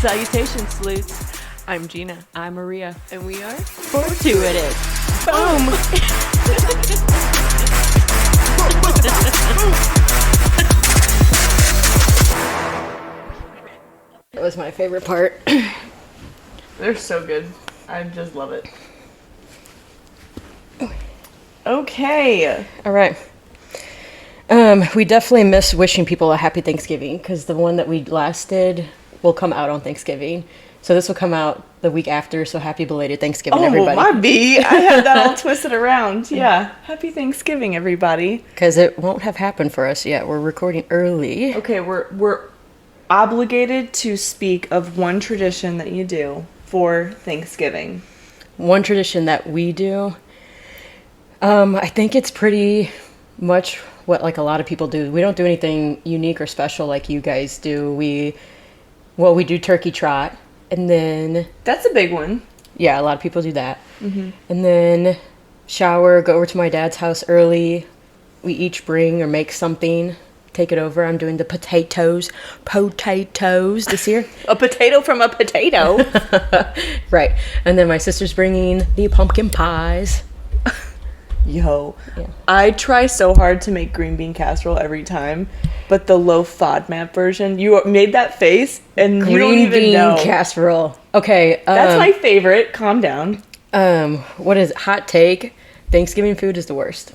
Salutations, sleuths. I'm Gina. I'm Maria. And we are Fortuitous. Boom! That was my favorite part. They're so good. I just love it. Okay. All right. We definitely miss wishing people a happy Thanksgiving because the one that we last did will come out on Thanksgiving. So this will come out the week after. So happy belated Thanksgiving, everybody. Oh, my bee. I had that all twisted around. Yeah. Happy Thanksgiving, everybody. Because it won't have happened for us yet. We're recording early. Okay, we're obligated to speak of one tradition that you do for Thanksgiving. One tradition that we do, I think it's pretty much what like a lot of people do. We don't do anything unique or special like you guys do. We do turkey trot, and then That's a big one. yeah, a lot of people do that. Mm-hmm. And then shower, go over to my dad's house early. We each bring or make something, take it over. I'm doing the potatoes this year. A potato from a potato. Right. And then my sister's bringing the pumpkin pies. Yo, Yeah. I try so hard to make green bean casserole every time, but the low FODMAP version, you made that face and you don't Green even bean know. casserole. Okay. That's my favorite. Calm down. What is it? Hot take? Thanksgiving food is the worst.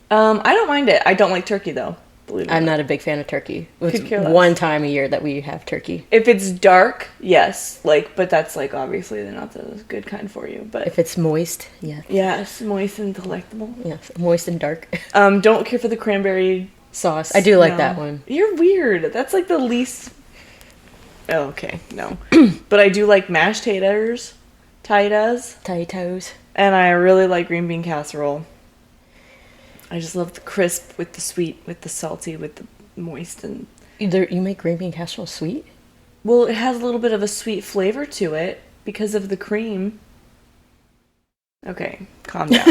I don't mind it. I don't like turkey though. Believe it or I'm not. not a big fan of turkey. Could It's care less. one time a year that we have turkey. If it's dark, yes, but that's obviously they're not the good kind for you. But If it's moist, yeah. yes, moist and delectable. Yes, moist and dark. Don't care for the cranberry Sauce. I do like no. that one. You're weird. That's like the least. Oh, okay, no. But I do like mashed taters, Potatoes. and I really like green bean casserole. I just love the crisp with the sweet, with the salty, with the moist, and You make green bean casserole sweet? well, it has a little bit of a sweet flavor to it because of the cream. Okay, calm down.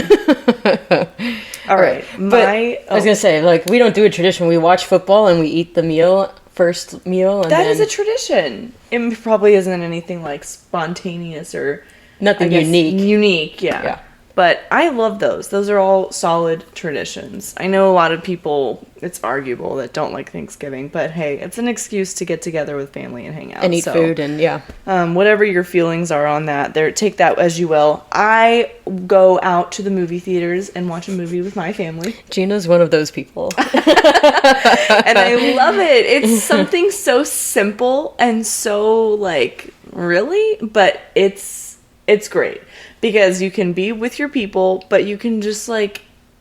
All right, But I was gonna say, like, we don't do a tradition. We watch football and we eat the first meal, and that then is a tradition. It probably isn't anything like spontaneous or nothing I guess unique. Unique, yeah. Yeah. But I love those. Those are all solid traditions. I know a lot of people, it's arguable, that don't like Thanksgiving, but hey, it's an excuse to get together with family and hang out. And eat food, and yeah. Whatever your feelings are on that, take that as you will. I go out to the movie theaters and watch a movie with my family. Gina's one of those people. And I love it. It's something so simple and so, really? But it's great. Because you can be with your people, but you can just,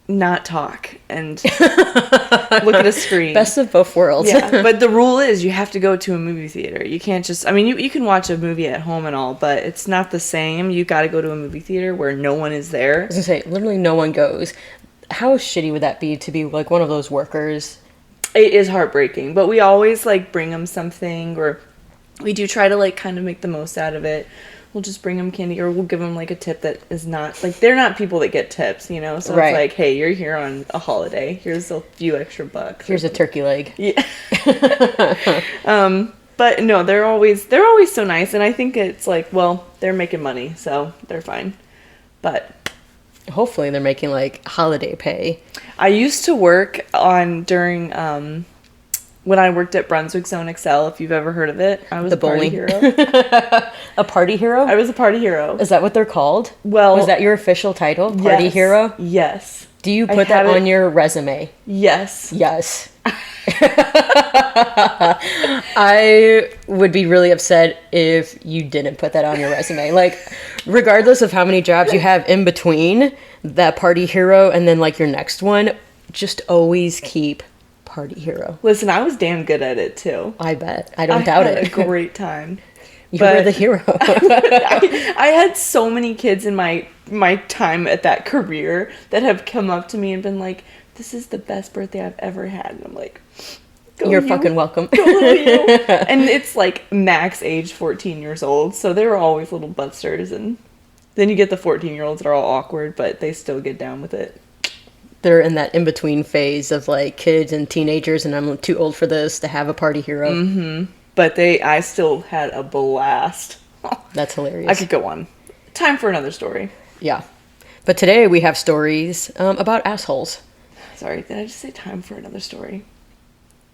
not talk and look at a screen. Best of both worlds. Yeah, but the rule is you have to go to a movie theater. You can't just... I mean, you can watch a movie at home and all, but it's not the same. You got to go to a movie theater where no one is there. I was gonna say, literally no one goes. How shitty would that be to be, one of those workers? It is heartbreaking, but we always, bring them something, or we do try to, kind of make the most out of it. We'll just bring them candy, or we'll give them, a tip that is not... they're not people that get tips, So Right. it's hey, you're here on a holiday. Here's a few extra bucks. Here's a turkey leg. Yeah. But no, they're always so nice, and I think it's they're making money, so they're fine. But Hopefully they're making, holiday pay. I used to work during... when I worked at Brunswick Zone Excel, if you've ever heard of it, I was The a party bowling. hero. A party hero? I was a party hero. Is that what they're called? Well, is that your official title? Party yes, hero? Yes. Do you I put that have on it- your resume? Yes. Yes. I would be really upset if you didn't put that on your resume. Regardless of how many jobs you have in between that party hero and then your next one, just always keep party hero. Listen, I was damn good at it too. I bet. I don't doubt had it. a great time. You were but- the hero. I had so many kids in my time at that career that have come up to me and been like, "This is the best birthday I've ever had," and I'm like, "Go You're you. fucking welcome. Go you." And it's max age 14 years old, so they were always little buttsters, and then you get the 14-year-olds that are all awkward, but they still get down with it. they're in that in-between phase of like kids and teenagers, and I'm too old for this to have a party hero. But I still had a blast. That's hilarious. I could go on. Time for another story. Yeah. But today we have stories about assholes. Sorry, did I just say time for another story?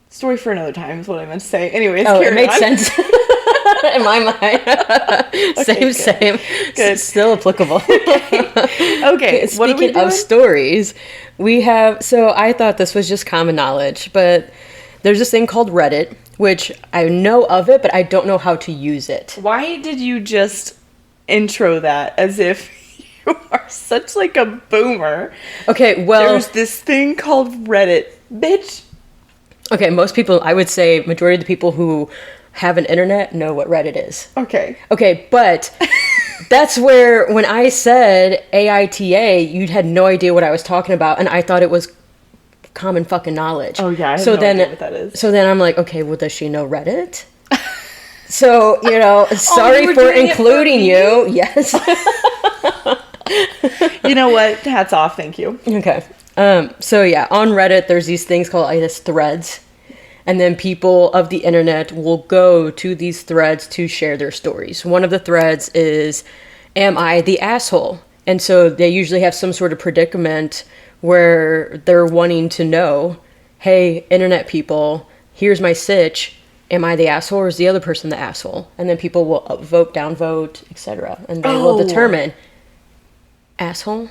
Story for another time is what I meant to say. Anyways, it made sense in my mind. Same. Good. Still applicable. Okay, what are we speaking doing? of stories, we have... So I thought this was just common knowledge, but there's this thing called Reddit, which I know of it, but I don't know how to use it. Why did you just intro that as if you are such like a boomer? Okay, well... There's this thing called Reddit. Bitch. Okay, most people, I would say majority of the people who have an internet know what Reddit is. Okay. Okay, but that's where when I said AITA, you had no idea what I was talking about, and I thought it was common fucking knowledge. Oh yeah, I have no idea what that is. So then I'm like, okay, well, does she know Reddit? So, sorry you were for doing it for including me? you. Yes. You know what? Hats off, thank you. Okay. So yeah, on Reddit, there's these things called, I guess, threads. And then people of the internet will go to these threads to share their stories. One of the threads is, am I the asshole? And so they usually have some sort of predicament where they're wanting to know, hey, internet people, here's my sitch. Am I the asshole or is the other person the asshole? And then people will upvote, downvote, etc. And they will determine, asshole?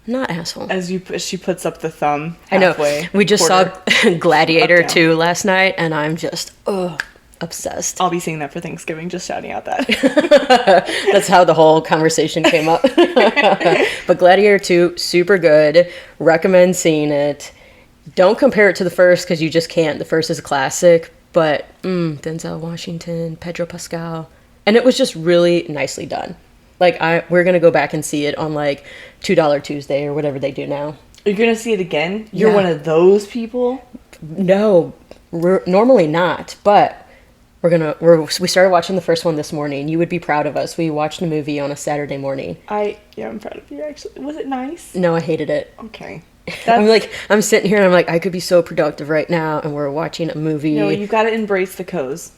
Not asshole. As she puts up the thumb I know. halfway. We just saw Gladiator Up, down. 2 last night, and I'm just obsessed. I'll be seeing that for Thanksgiving, just shouting out that. That's how the whole conversation came up. But Gladiator 2, super good. Recommend seeing it. Don't compare it to the first because you just can't. The first is a classic, but Denzel Washington, Pedro Pascal, and it was just really nicely done. Like we're gonna go back and see it on like $2 Tuesday or whatever they do now. You're gonna see it again? You're Yeah. one of those people? No, normally not, but we started watching the first one this morning. You would be proud of us. We watched a movie on a Saturday morning. Yeah, I'm proud of you actually. Was it nice? No, I hated it. Okay. I'm sitting here and I'm like, I could be so productive right now, and we're watching a movie. No, you gotta embrace the co's.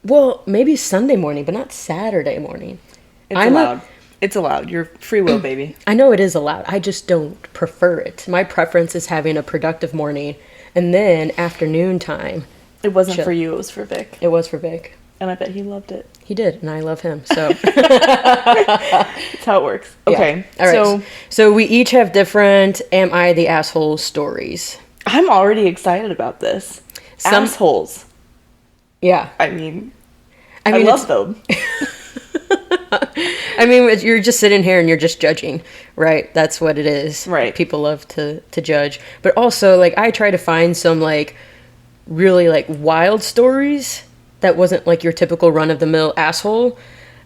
Well, maybe Sunday morning, but not Saturday morning. It's allowed. It's allowed. You're free will, baby. I know it is allowed. I just don't prefer it. My preference is having a productive morning, and then afternoon time. It wasn't Chill. for you, it was for Vic. It was for Vic. And I bet he loved it. He did, and I love him. So That's how it works. Okay. Yeah. All right. So we each have different "Am I the asshole?" stories. I'm already excited about this. Assholes. Yeah. I mean, I love them. I mean, you're just sitting here and you're just judging, right? That's what it is. Right. People love to judge. But also, like, I try to find some, like, really, like, wild stories that wasn't, like, your typical run-of-the-mill asshole.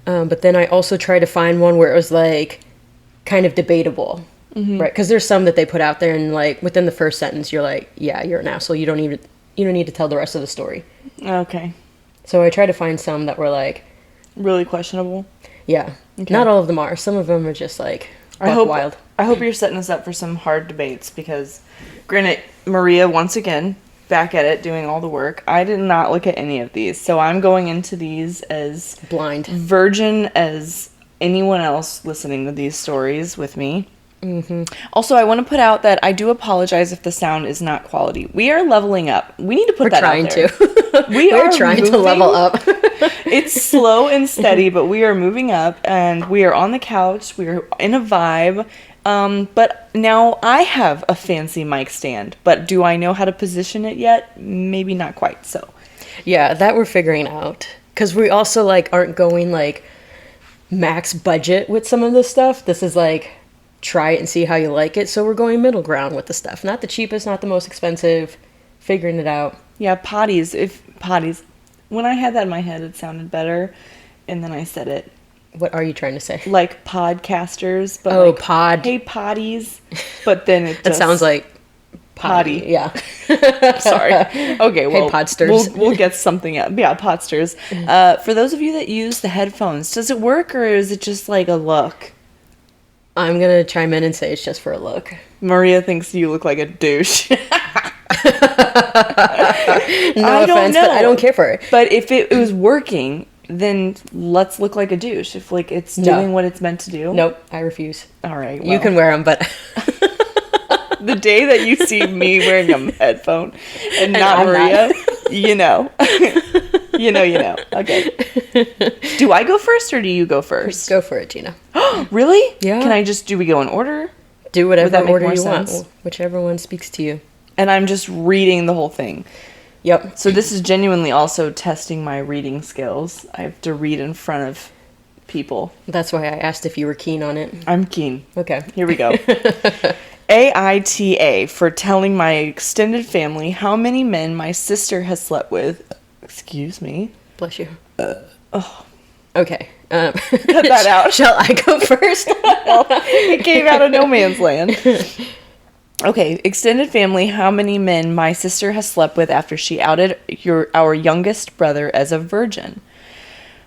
But then I also try to find one where it was, like, kind of debatable, right? Because there's some that they put out there and, like, within the first sentence, you're like, yeah, you're an asshole. You don't need to tell the rest of the story. Okay. So I try to find some that were, like... Really questionable? Yeah. Okay. Not all of them are. Some of them are just, like, wild. I hope you're setting us up for some hard debates because, granted, Maria, once again, back at it, doing all the work. I did not look at any of these, so I'm going into these as Blind. virgin as anyone else listening to these stories with me. Mm-hmm. Also, I want to put out that I do apologize if the sound is not quality. We are leveling up. We need to put that out there. We're trying to level up. It's slow and steady, but we are moving up, and we are on the couch. We are in a vibe. But now I have a fancy mic stand, but do I know how to position it yet? Maybe not quite. So, yeah, that we're figuring out because we also like aren't going like max budget with some of this stuff. This is like try it and see how you like it. So we're going middle ground with the stuff. Not the cheapest, not the most expensive. Figuring it out. Yeah, potties. When I had that in my head, it sounded better, and then I said it. What are you trying to say? Like podcasters, but oh, like, pod. Hey, potties. But then it That sounds like potty. Yeah. Sorry. Okay, well, hey, podsters. We'll get something up. Yeah, podsters. For those of you that use the headphones, does it work or is it just like a look? I'm gonna chime in and say it's just for a look. Maria thinks you look like a douche. No offense, but I don't care for it. But if it was working, then let's look like a douche. If like it's doing what it's meant to do. Nope, I refuse. All right, You can wear them, but the day that you see me wearing a headphone and not Maria, you know. you know. Okay. Do I go first or do you go first? Go for it, Gina. Really? Yeah. Do we go in order? Do whatever order you sense? want. Whichever one speaks to you. And I'm just reading the whole thing. Yep. So this is genuinely also testing my reading skills. I have to read in front of people. That's why I asked if you were keen on it. I'm keen. Okay. Here we go. AITA for telling my extended family how many men my sister has slept with. Excuse me. Bless you. Oh. Okay. Cut that out. Shall I go first? It came out of no man's land. Okay, extended family, how many men my sister has slept with after she outed our youngest brother as a virgin.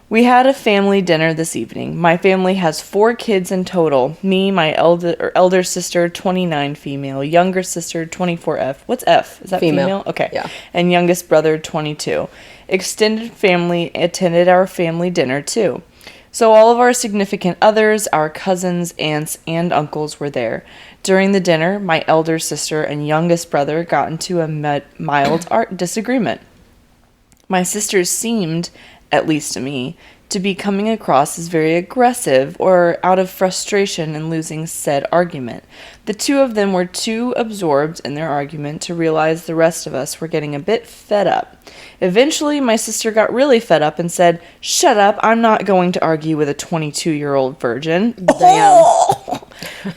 We had a family dinner this evening. My family has 4 kids in total. Me, my elder sister, 29 female, younger sister, 24 F. What's F? Is that female? Okay. Yeah. And youngest brother, 22. Extended family attended our family dinner too. So all of our significant others, our cousins, aunts, and uncles were there. During the dinner, my elder sister and youngest brother got into a mild disagreement. My sisters seemed, at least to me, to be coming across as very aggressive or out of frustration in losing said argument. The two of them were too absorbed in their argument to realize the rest of us were getting a bit fed up. Eventually, my sister got really fed up and said, "Shut up, I'm not going to argue with a 22-year-old virgin." Damn. Oh!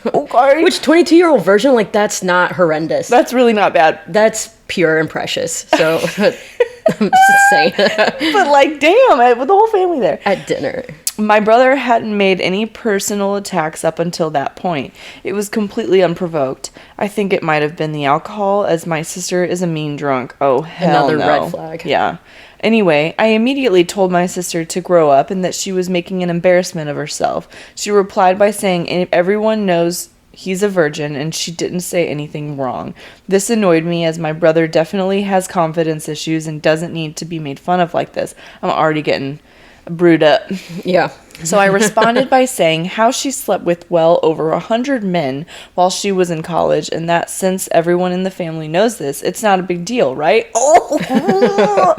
Okay. Which 22-year-old virgin, like, that's not horrendous. That's really not bad. That's pure and precious. So, I'm just saying. But, like, damn, with the whole family there. At dinner. My brother hadn't made any personal attacks up until that point. It was completely unprovoked. I think it might have been the alcohol, as my sister is a mean drunk. Oh, hell Another no. red flag. Yeah. Anyway, I immediately told my sister to grow up and that she was making an embarrassment of herself. She replied by saying everyone knows he's a virgin and she didn't say anything wrong. This annoyed me as my brother definitely has confidence issues and doesn't need to be made fun of like this. I'm already getting brewed up. Yeah. So I responded by saying how she slept with well over 100 men while she was in college, and that since everyone in the family knows this, it's not a big deal, right? Oh!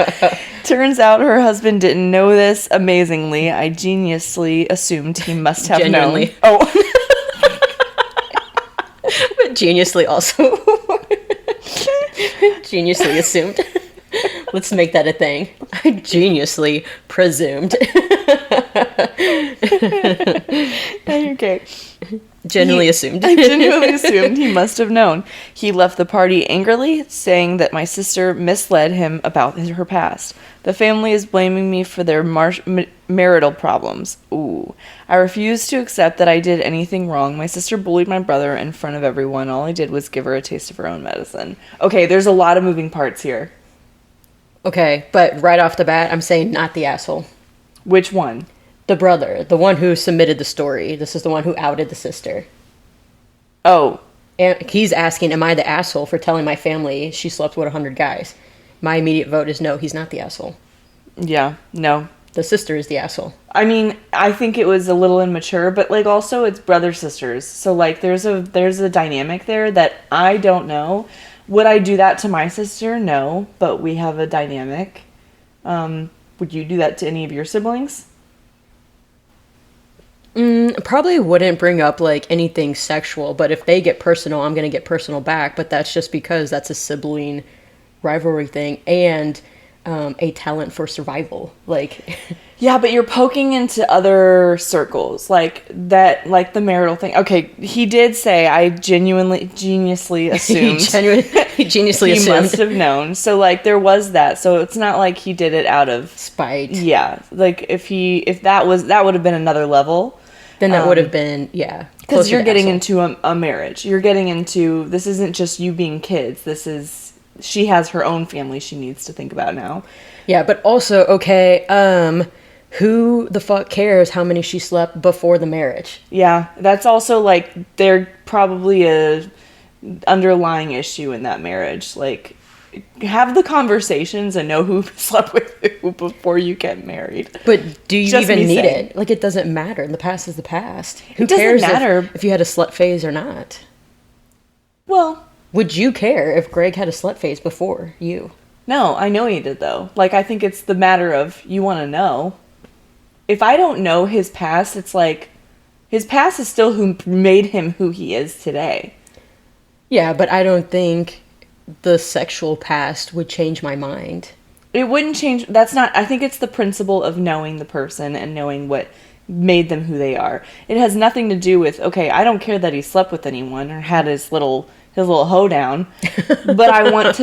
Turns out her husband didn't know this. Amazingly, I geniusly assumed he must have Genuinely. known. Oh. But geniusly also. Geniusly assumed. Let's make that a thing. I geniusly presumed. Okay. Genuinely assumed. I genuinely assumed he must have known. He left the party angrily, saying that my sister misled him about her past. The family is blaming me for their marital problems. Ooh. I refused to accept that I did anything wrong. My sister bullied my brother in front of everyone. All I did was give her a taste of her own medicine. Okay, there's a lot of moving parts here. Okay, but right off the bat, I'm saying not the asshole. Which one? The brother, the one who submitted the story. This is the one who outed the sister. Oh. And he's asking, am I the asshole for telling my family she slept with 100 guys? My immediate vote is no, he's not the asshole. Yeah, no. The sister is the asshole. I mean, I think it was a little immature, but like also it's brother-sisters. So like there's a dynamic there that I don't know. Would I do that to my sister? No, but we have a dynamic. Would you do that to any of your siblings? Probably wouldn't bring up like anything sexual, but if they get personal, I'm going to get personal back. But that's just because that's a sibling rivalry thing and a talent for survival. Like, yeah, but you're poking into other circles like that, like the marital thing. Okay, he did say I geniusly assumed. he geniusly he assumed. must have known. So like there was that. So it's not like he did it out of spite. Yeah, like if that would have been another level. Then that would have been, yeah. Because you're getting into a marriage. You're getting into, this isn't just you being kids. This is, she has her own family she needs to think about now. Yeah, but also, okay, who the fuck cares how many she slept before the marriage? Yeah, that's also like there probably a underlying issue in that marriage. Like, have the conversations and know who slept with who before you get married. But do you Just even me need saying. it? Like, it doesn't matter. The past is the past. Who It doesn't cares matter. if you had a slut phase or not? Well, Would you care if Greg had a slut phase before you? no, I know he did though. Like, I think it's the matter of you want to know. If I don't know his past, it's like his past is still who made him who he is today. Yeah, but I don't think the sexual past would change my mind. It wouldn't change. That's not. I think it's the principle of knowing the person and knowing what made them who they are. It has nothing to do with, okay, I don't care that he slept with anyone or had his little hoedown, but I want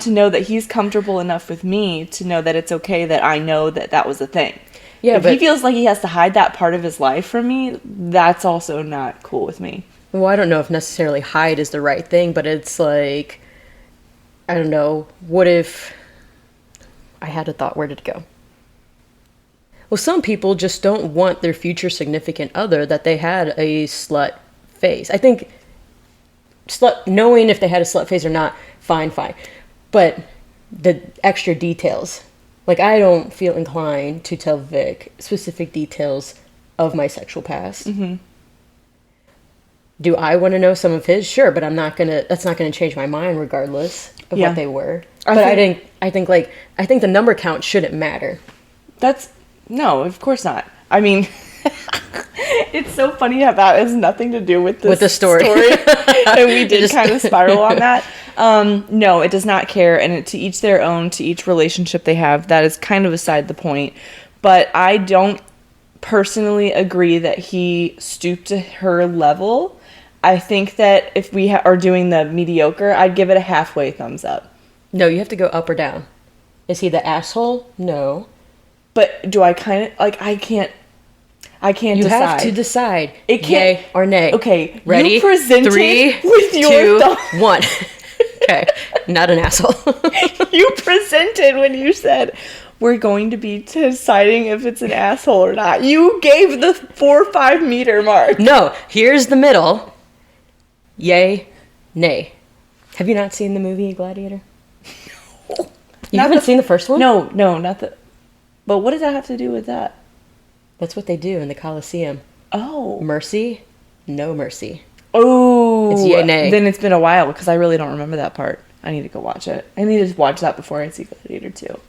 to know that he's comfortable enough with me to know that it's okay that I know that that was a thing. Yeah, if but he feels like he has to hide that part of his life from me, that's also not cool with me. well, I don't know if necessarily hide is the right thing, but it's like, I don't know. What if I had a thought? Where did it go? Well, some people just don't want their future significant other that they had a slut phase. I think knowing if they had a slut phase or not, fine. But the extra details, like, I don't feel inclined to tell Vic specific details of my sexual past. Mm-hmm. Do I want to know some of his? Sure, but that's not gonna change my mind regardless of what they were. I think the number count shouldn't matter. No, of course not. I mean, it's so funny how that has nothing to do with the story. And we did kind of spiral on that. No, it does not care. And to each their own, to each relationship they have. That is kind of beside the point. But I don't personally agree that he stooped to her level. I think that if we are doing the mediocre, I'd give it a halfway thumbs up. No, you have to go up or down. Is he the asshole? No. But do I kind of, like, I can't You decide. have to decide. It can't, yay or nay. Okay, ready? You presented 3, with your 2, 1. Okay, not an asshole. You presented when you said we're going to be deciding if it's an asshole or not. You gave the 4 or 5 meter mark. No, here's the middle. Yay, nay. Have you not seen the movie Gladiator? No. You haven't seen the first one? No, not the. But what does that have to do with that? That's what they do in the Colosseum. Oh. Mercy, no mercy. Oh. It's yay, nay. Then it's been a while because I really don't remember that part. I need to go watch it. I need to watch that before I see Gladiator 2.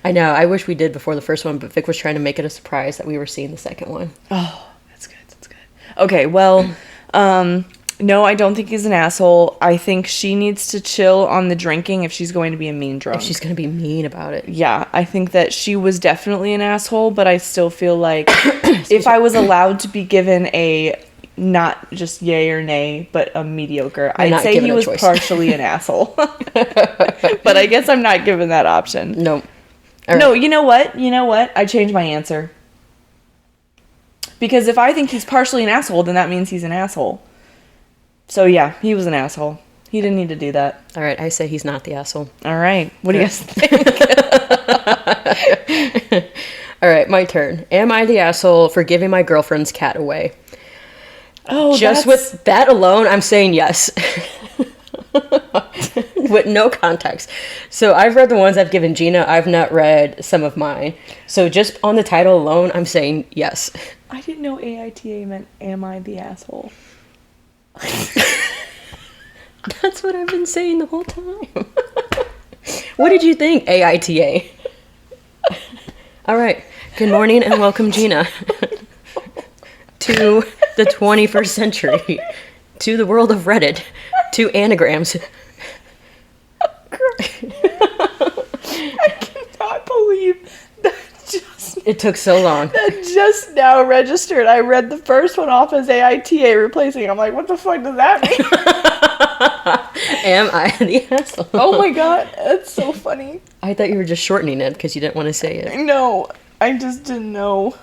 I know. I wish we did before the first one, but Vic was trying to make it a surprise that we were seeing the second one. Oh, that's good. That's good. Okay, well, no, I don't think he's an asshole. I think she needs to chill on the drinking if she's going to be a mean drunk. If she's going to be mean about it. Yeah, I think that she was definitely an asshole, but I still feel like if I was allowed to be given a not just yay or nay, but a mediocre, I'd say he was partially an asshole. But I guess I'm not given that option. No. Right. No, you know what? I changed my answer. Because if I think he's partially an asshole, then that means he's an asshole. So yeah, he was an asshole. He didn't need to do that. All right, I say he's not the asshole. All right. What do you guys think? All right, my turn. Am I the asshole for giving my girlfriend's cat away? Oh, just with that alone, I'm saying yes. With no context. So I've read the ones I've given Gina. I've not read some of mine. So just on the title alone, I'm saying yes. I didn't know AITA meant am I the asshole? That's what I've been saying the whole time. What did you think, AITA? All right. Good morning and welcome, Gina, to the 21st century, to the world of Reddit, to anagrams. I cannot believe that it took so long. That just now registered. I read the first one off as AITA replacing. I'm like, what the fuck does that mean? Am I the asshole? Oh my god, that's so funny. I thought you were just shortening it because you didn't want to say it. No, I just didn't know.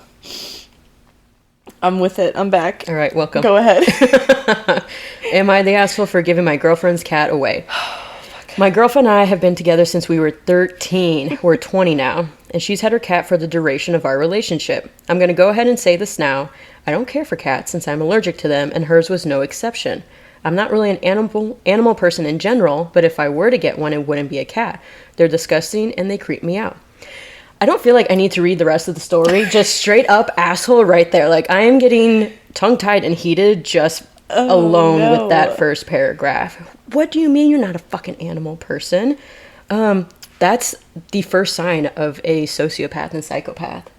I'm with it. I'm back. All right, welcome. Go ahead. Am I the asshole for giving my girlfriend's cat away? My girlfriend and I have been together since we were 13. We're 20 now. and she's had her cat for the duration of our relationship. I'm going to go ahead and say this now. I don't care for cats since I'm allergic to them, and hers was no exception. I'm not really an animal person in general, but if I were to get one, it wouldn't be a cat. They're disgusting and they creep me out. I don't feel like I need to read the rest of the story. Just straight up asshole right there. Like, I am getting tongue-tied and heated just alone with that first paragraph. What do you mean you're not a fucking animal person? That's the first sign of a sociopath and psychopath.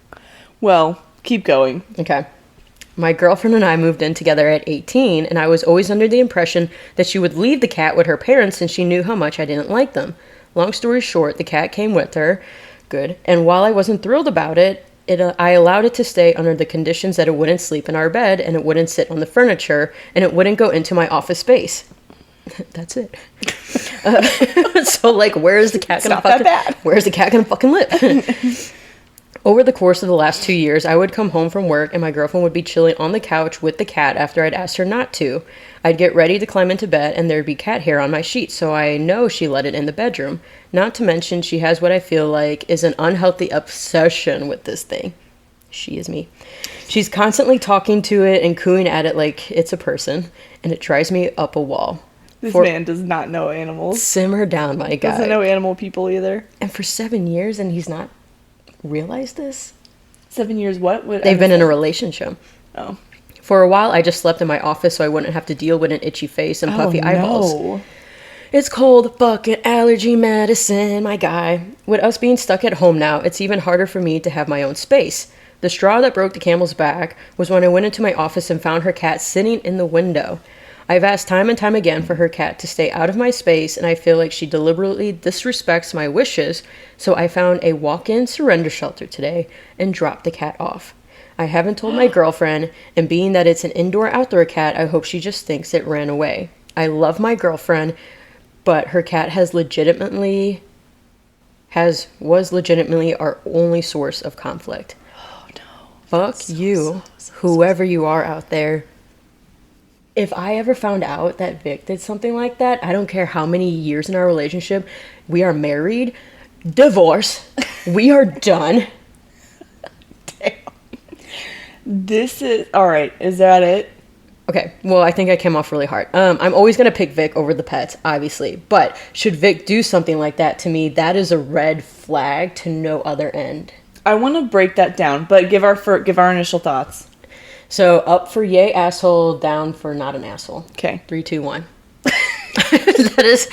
Well, keep going. Okay. My girlfriend and I moved in together at 18, and I was always under the impression that she would leave the cat with her parents since she knew how much I didn't like them. Long story short, the cat came with her. Good. And while I wasn't thrilled about it, I allowed it to stay under the conditions that it wouldn't sleep in our bed, and it wouldn't sit on the furniture, and it wouldn't go into my office space. That's it. So, like, where's the cat gonna fucking live? Over the course of the last 2 years, I would come home from work and my girlfriend would be chilling on the couch with the cat after I'd asked her not to. I'd get ready to climb into bed and there'd be cat hair on my sheets, so I know she let it in the bedroom. Not to mention, she has what I feel like is an unhealthy obsession with this thing. She is me. She's constantly talking to it and cooing at it like it's a person, and it drives me up a wall. This man does not know animals. Simmer down, my guy. Doesn't know animal people either. And for 7 years, and he's not realized this? 7 years what? They've been in a relationship. Oh. For a while, I just slept in my office so I wouldn't have to deal with an itchy face and puffy eyeballs. No. It's cold bucket allergy medicine, my guy. With us being stuck at home now, it's even harder for me to have my own space. The straw that broke the camel's back was when I went into my office and found her cat sitting in the window. I've asked time and time again for her cat to stay out of my space, and I feel like she deliberately disrespects my wishes, so I found a walk-in surrender shelter today and dropped the cat off. I haven't told my girlfriend, and being that it's an indoor-outdoor cat, I hope she just thinks it ran away. I love my girlfriend, but her cat was legitimately our only source of conflict. Oh no. Fuck you, whoever you are out there. If I ever found out that Vic did something like that, I don't care how many years in our relationship, we are married, divorce, we are done. Damn. This is, alright, is that it? Okay, well, I think I came off really hard. I'm always going to pick Vic over the pets, obviously. But should Vic do something like that to me, that is a red flag to no other end. I want to break that down, but give our initial thoughts. So, up for yay asshole, down for not an asshole. Okay. 3, 2, 1. That is...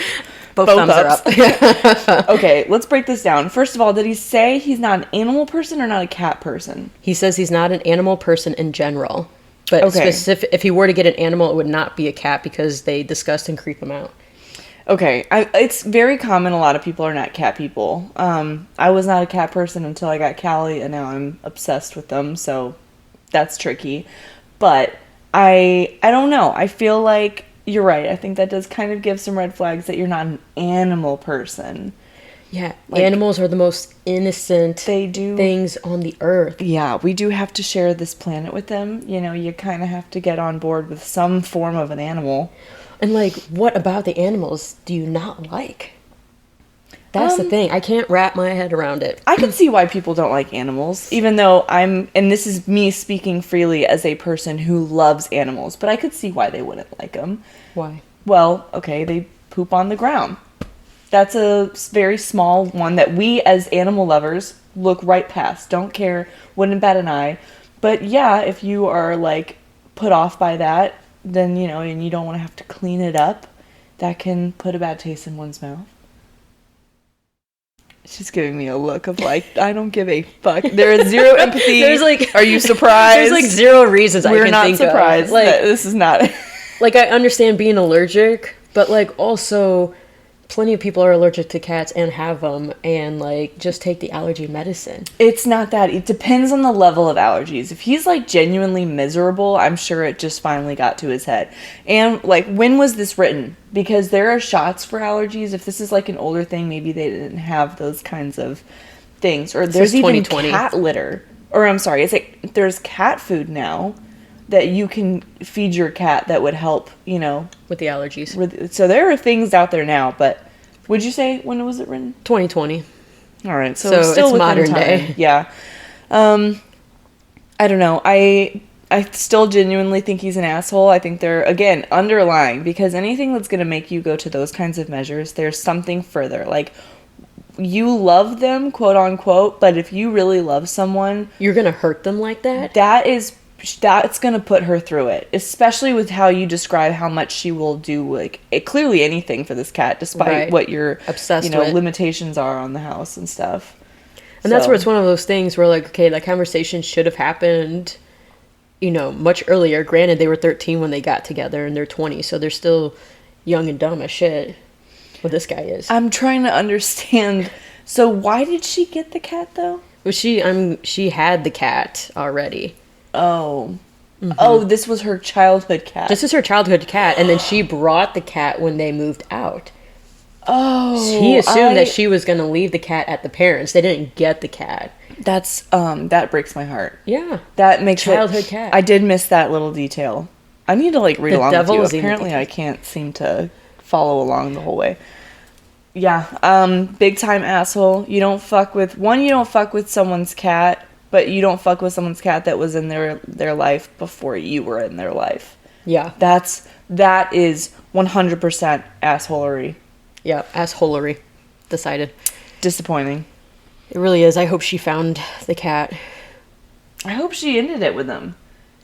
Both thumbs ups. are up. Okay, let's break this down. First of all, did he say he's not an animal person or not a cat person? He says he's not an animal person in general. But okay. If he were to get an animal, it would not be a cat because they disgust and creep him out. Okay, it's very common. A lot of people are not cat people. I was not a cat person until I got Callie, and now I'm obsessed with them, so that's tricky. But I don't know. I feel like you're right. I think that does kind of give some red flags that you're not an animal person. Yeah, like, animals are the most innocent things on the earth. Yeah, we do have to share this planet with them. You know, you kind of have to get on board with some form of an animal. And, like, what about the animals do you not like? That's the thing. I can't wrap my head around it. I can see why people don't like animals, even though and this is me speaking freely as a person who loves animals, but I could see why they wouldn't like them. Why? Well, okay, they poop on the ground. That's a very small one that we as animal lovers look right past. Don't care, wouldn't bat an eye. But yeah, if you are like put off by that, then, you know, and you don't want to have to clean it up, that can put a bad taste in one's mouth. She's giving me a look of like, I don't give a fuck. There is zero empathy. There's like, are you surprised? There's like zero reasons I can think of. We're not surprised. Like, this is not. Like, I understand being allergic, but like also plenty of people are allergic to cats and have them, and like just take the allergy medicine. It's not that. It depends on the level of allergies. If he's like genuinely miserable, I'm sure it just finally got to his head. And like, when was this written? Because there are shots for allergies. If this is like an older thing, maybe they didn't have those kinds of things. Or there's even cat litter. Or I'm sorry, it's like there's cat food now that you can feed your cat that would help, you know, with the allergies. So there are things out there now, but would you say, when was it written? 2020. All right, so So still it's within modern time. day. Yeah. I don't know. I still genuinely think he's an asshole. I think they're, again, underlying, because anything that's going to make you go to those kinds of measures, there's something further. Like, you love them, quote unquote, but if you really love someone, You're gonna hurt them like that? that's going to put her through it, especially with how you describe how much she will do, like, clearly anything for this cat, despite Right. what your, Obsessed with. limitations are on the house and stuff. And that's where it's one of those things where, like, okay, that conversation should have happened, much earlier. Granted, they were 13 when they got together, and they're 20, so they're still young and dumb as shit. What this guy is. I'm trying to understand. So why did she get the cat, though? Well, she had the cat already. Oh. Mm-hmm. Oh, this was her childhood cat. This is her childhood cat, and then she brought the cat when they moved out. Oh. He assumed that she was going to leave the cat at the parents. They didn't get the cat. That's, that breaks my heart. Yeah. That makes childhood cat. I did miss that little detail. I need to, like, read along with you. Is Apparently, I can't seem to follow along the whole way. Yeah, big time asshole. You don't fuck with someone's cat, but you don't fuck with someone's cat that was in their life before you were in their life. Yeah. That is 100% assholery. Yeah, assholery. Decided. Disappointing. It really is. I hope she found the cat. I hope she ended it with him.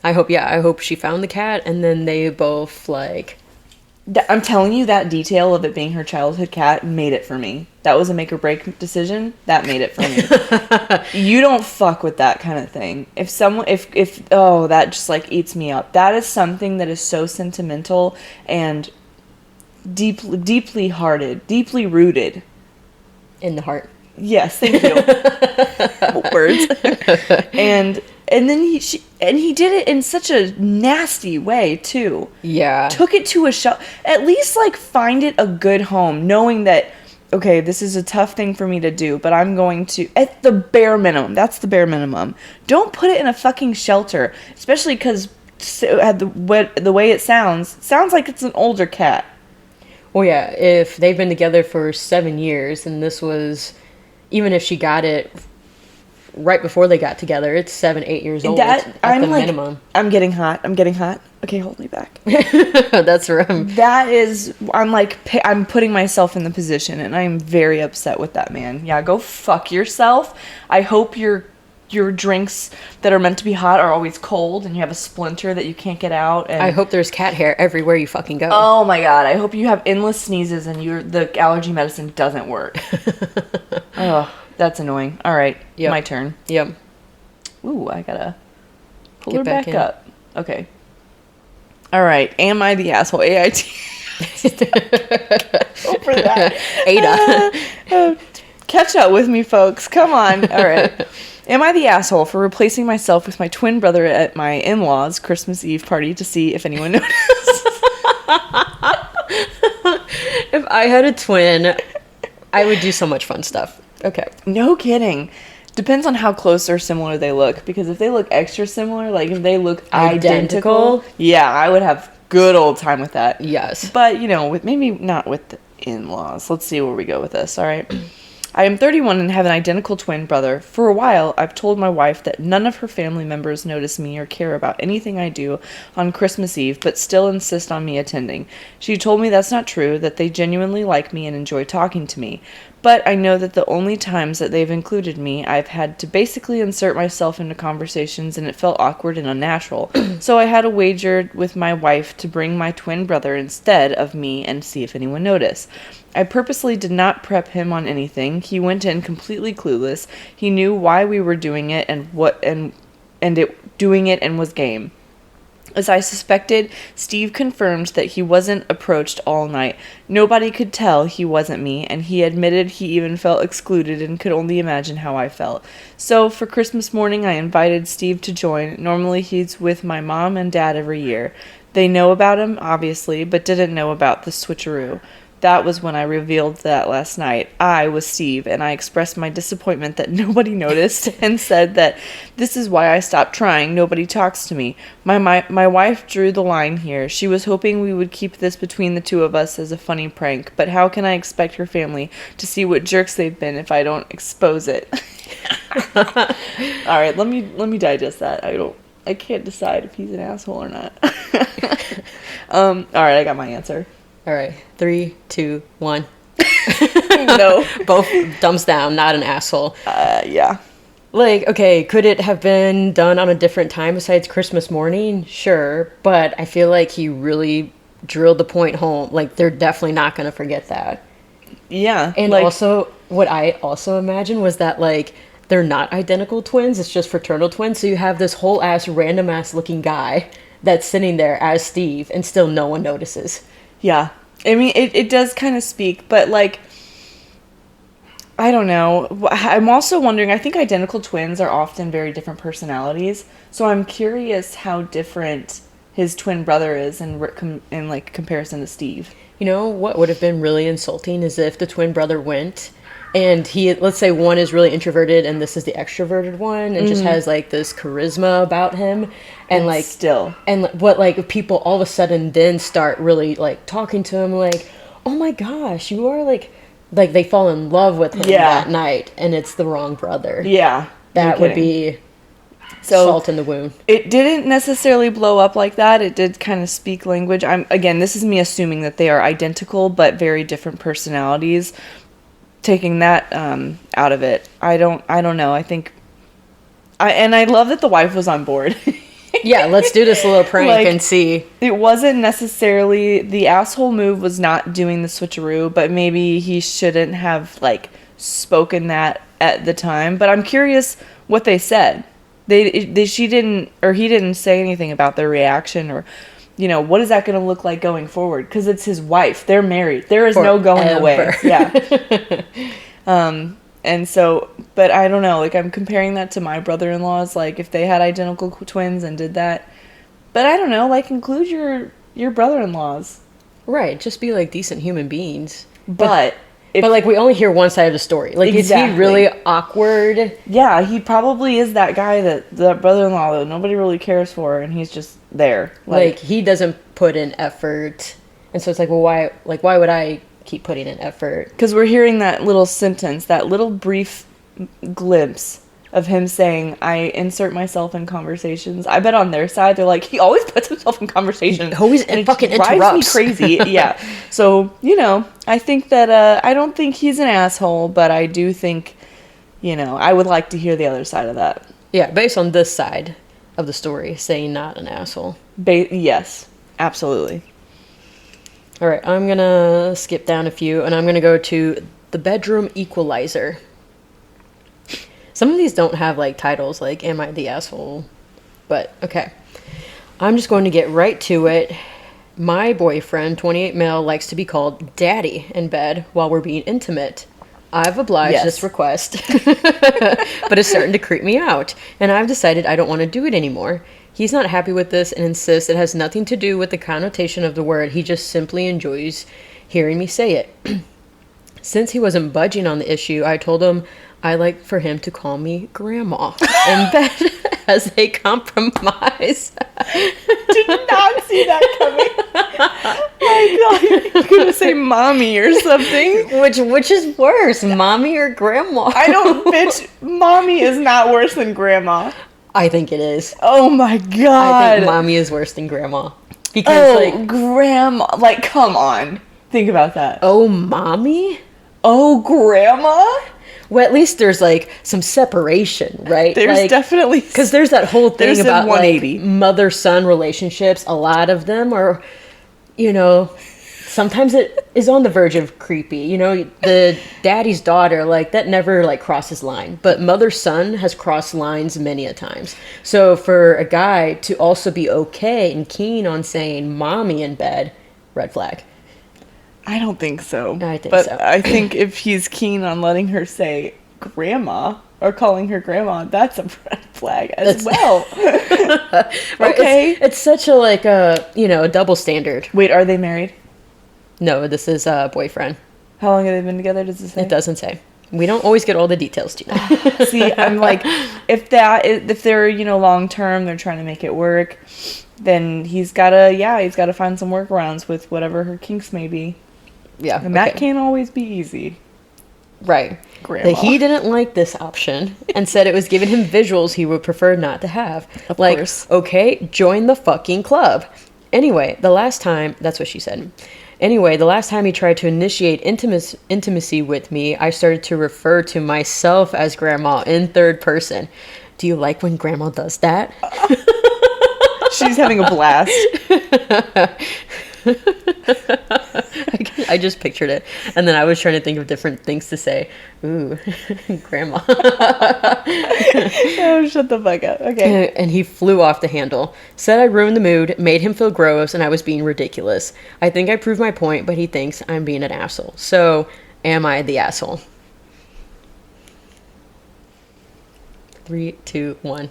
I hope she found the cat, and then they both, like... I'm telling you, that detail of it being her childhood cat made it for me. That was a make or break decision. That made it for me. You don't fuck with that kind of thing. That just, like, eats me up. That is something that is so sentimental and deeply hearted, deeply rooted. In the heart. Yes, thank you. Words. And then he did it in such a nasty way, too. Yeah. Took it to a shelter. At least, like, find it a good home, knowing that, okay, this is a tough thing for me to do, but I'm going to, at the bare minimum, that's the bare minimum. Don't put it in a fucking shelter, especially because the way it sounds like it's an older cat. Well, yeah, if they've been together for 7 years, and this was, even if she got it right before they got together, it's 7-8 years old at the minimum. I'm getting hot. Okay, hold me back. That's right. That is, I'm putting myself in the position, and I'm very upset with that man. Yeah, go fuck yourself. I hope your drinks that are meant to be hot are always cold, and you have a splinter that you can't get out. And I hope there's cat hair everywhere you fucking go. Oh my god, I hope you have endless sneezes and the allergy medicine doesn't work. Oh. That's annoying. All right, my turn. Yep. Ooh, I gotta pull her back up. Okay. All right, am I the asshole? AIT. Over that. AITA. Catch up with me, folks. Come on. All right. Am I the asshole for replacing myself with my twin brother at my in-laws' Christmas Eve party to see if anyone noticed? If I had a twin, I would do so much fun stuff. Okay. No kidding. Depends on how close or similar they look. Because if they look extra similar, like if they look identical, yeah, I would have good old time with that. Yes. But, with maybe not with the in-laws. Let's see where we go with this, all right? I am 31 and have an identical twin brother. For a while, I've told my wife that none of her family members notice me or care about anything I do on Christmas Eve, but still insist on me attending. She told me that's not true, that they genuinely like me and enjoy talking to me. But I know that the only times that they've included me, I've had to basically insert myself into conversations, and it felt awkward and unnatural. So I had a wager with my wife to bring my twin brother instead of me and see if anyone noticed. I purposely did not prep him on anything. He went in completely clueless. He knew why we were doing it and was game. As I suspected, Steve confirmed that he wasn't approached all night. Nobody could tell he wasn't me, and he admitted he even felt excluded and could only imagine how I felt. So, for Christmas morning, I invited Steve to join. Normally, he's with my mom and dad every year. They know about him, obviously, but didn't know about the switcheroo. that was when I revealed that last night. I was Steve, and I expressed my disappointment that nobody noticed and said that this is why I stopped trying. Nobody talks to me. My wife drew the line here. She was hoping we would keep this between the two of us as a funny prank, but how can I expect her family to see what jerks they've been if I don't expose it? All right, let me digest that. I can't decide if he's an asshole or not. All right, I got my answer. All right, 3, 2, 1. No. Both thumbs down, not an asshole. Yeah. Like, okay, could it have been done on a different time besides Christmas morning? Sure, but I feel like he really drilled the point home. Like, they're definitely not going to forget that. Yeah. And also, what I also imagined was that, like, they're not identical twins, it's just fraternal twins, so you have this whole random ass looking guy that's sitting there as Steve, and still no one notices. Yeah. I mean, it does kind of speak, but, like, I don't know. I'm also wondering, I think identical twins are often very different personalities, so I'm curious how different his twin brother is in like, comparison to Steve. You know, what would have been really insulting is if the twin brother went, and let's say one is really introverted and this is the extroverted one, and just has, like, this charisma about him, and like still, and what, like, people all of a sudden then start really, like, talking to him, like, oh my gosh, you are like they fall in love with him that night, and it's the wrong brother. Yeah, that would be salt in the wound. It didn't necessarily blow up like that. It did kind of speak language. Again, this is me assuming that they are identical but very different personalities. Taking that out of it, I don't know. I think I love that the wife was on board. Yeah, let's do this little prank, like, and see. It wasn't necessarily, the asshole move was not doing the switcheroo, but maybe he shouldn't have, like, spoken that at the time. But I'm curious what they said. She didn't, or he didn't say anything about their reaction, or, you know, what is that going to look like going forward? Because it's his wife. They're married. There is no going away. Yeah. And so, but I don't know, like, I'm comparing that to my brother-in-laws, like, if they had identical twins and did that. But I don't know, like, include your brother-in-laws. Right, just be, like, decent human beings. But like, we only hear one side of the story. Like, exactly. Is he really awkward? Yeah, he probably is that guy that brother-in-law that nobody really cares for, and he's just there. Like, he doesn't put in effort. And so it's like, well, why would I keep putting in effort? Because we're hearing that little sentence, that little brief glimpse of him saying, I insert myself in conversations. I bet on their side, they're like, he always puts himself in conversations. He always fucking interrupts. Drives me crazy. Yeah. So, you know, I think that, I don't think he's an asshole, but I do think, you know, I would like to hear the other side of that. Yeah, based on this side of the story, saying not an asshole. Yes, absolutely. All right, I'm going to skip down a few, and I'm going to go to The Bedroom Equalizer. Some of these don't have, like, titles, like, Am I the Asshole? But, okay. I'm just going to get right to it. My boyfriend, 28 male, likes to be called Daddy in bed while we're being intimate. I've obliged this request, but it's starting to creep me out, and I've decided I don't want to do it anymore. He's not happy with this and insists it has nothing to do with the connotation of the word. He just simply enjoys hearing me say it. Since he wasn't budging on the issue, I told him I like for him to call me Grandma in bed as a compromise. Did not see that coming. I thought you were going to say Mommy or something. Which is worse, Mommy or Grandma? Bitch, Mommy is not worse than Grandma. I think it is. Oh my God. I think Mommy is worse than Grandma. Because, Grandma. Like, come on. Think about that. Oh, Mommy? Oh, Grandma? Well, at least there's, like, some separation, right? There's, like, definitely. Because there's that whole thing about, 180. Like, mother-son relationships. A lot of them are, you know, sometimes it is on the verge of creepy. You know, the daddy's daughter, like, that never, like, crosses line. But mother-son has crossed lines many a times. So for a guy to also be okay and keen on saying Mommy in bed, red flag. I don't think so. I think but so. I think if he's keen on letting her say Grandma or calling her Grandma, that's a red flag as well. Right, okay. It's such a, like, a, you know, a double standard. Wait, are they married? No, this is a boyfriend. How long have they been together? Does it say? It doesn't say. We don't always get all the details, Gina. See, I'm like, if they're, you know, long term, they're trying to make it work, then he's gotta find some workarounds with whatever her kinks may be. Yeah. And that can't always be easy. Right. Grandma. He didn't like this option and said it was giving him visuals he would prefer not to have. Of like, course. Okay, join the fucking club. Anyway, that's what she said. Anyway, the last time he tried to initiate intimacy with me, I started to refer to myself as grandma in third person. Do you like when grandma does that? She's having a blast. I just pictured it. And then I was trying to think of different things to say. Ooh, grandma. Oh, shut the fuck up. Okay. And he flew off the handle. Said I ruined the mood, made him feel gross, and I was being ridiculous. I think I proved my point, but he thinks I'm being an asshole. So, am I the asshole? 3, 2, 1.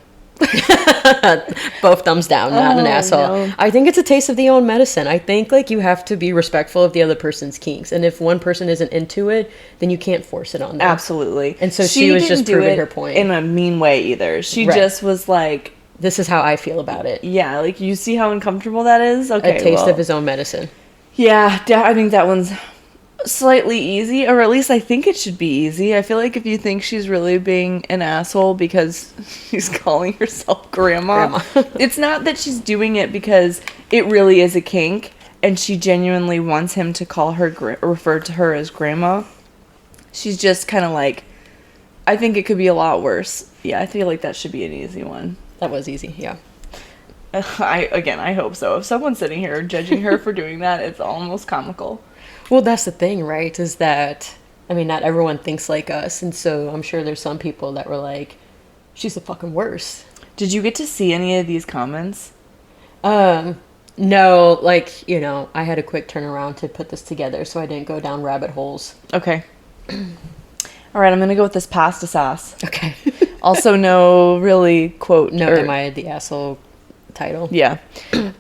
Both thumbs down, not an asshole. No. I think it's a taste of the own medicine. I think like you have to be respectful of the other person's kinks, and if one person isn't into it, then you can't force it on them. Absolutely. And so she was just proving her point in a mean way either. She just was like, "This is how I feel about it." Yeah, like you see how uncomfortable that is. Okay, a taste of his own medicine. Yeah, I think that one's slightly easy, or at least I think it should be easy. I feel like if you think she's really being an asshole because she's calling herself grandma. It's not that she's doing it because it really is a kink and she genuinely wants him to call her refer to her as grandma. She's just kind of like, I think it could be a lot worse. Yeah, I feel like that should be an easy one. That was easy. Yeah. I hope so. If someone's sitting here judging her for doing that, it's almost comical. Well, that's the thing, right? Is that, I mean, not everyone thinks like us. And so I'm sure there's some people that were like, she's the fucking worst. Did you get to see any of these comments? No, like, you know, I had a quick turnaround to put this together, so I didn't go down rabbit holes. Okay. All right, I'm going to go with this pasta sauce. Okay. Also, no really quote. No, am I the asshole title? Yeah.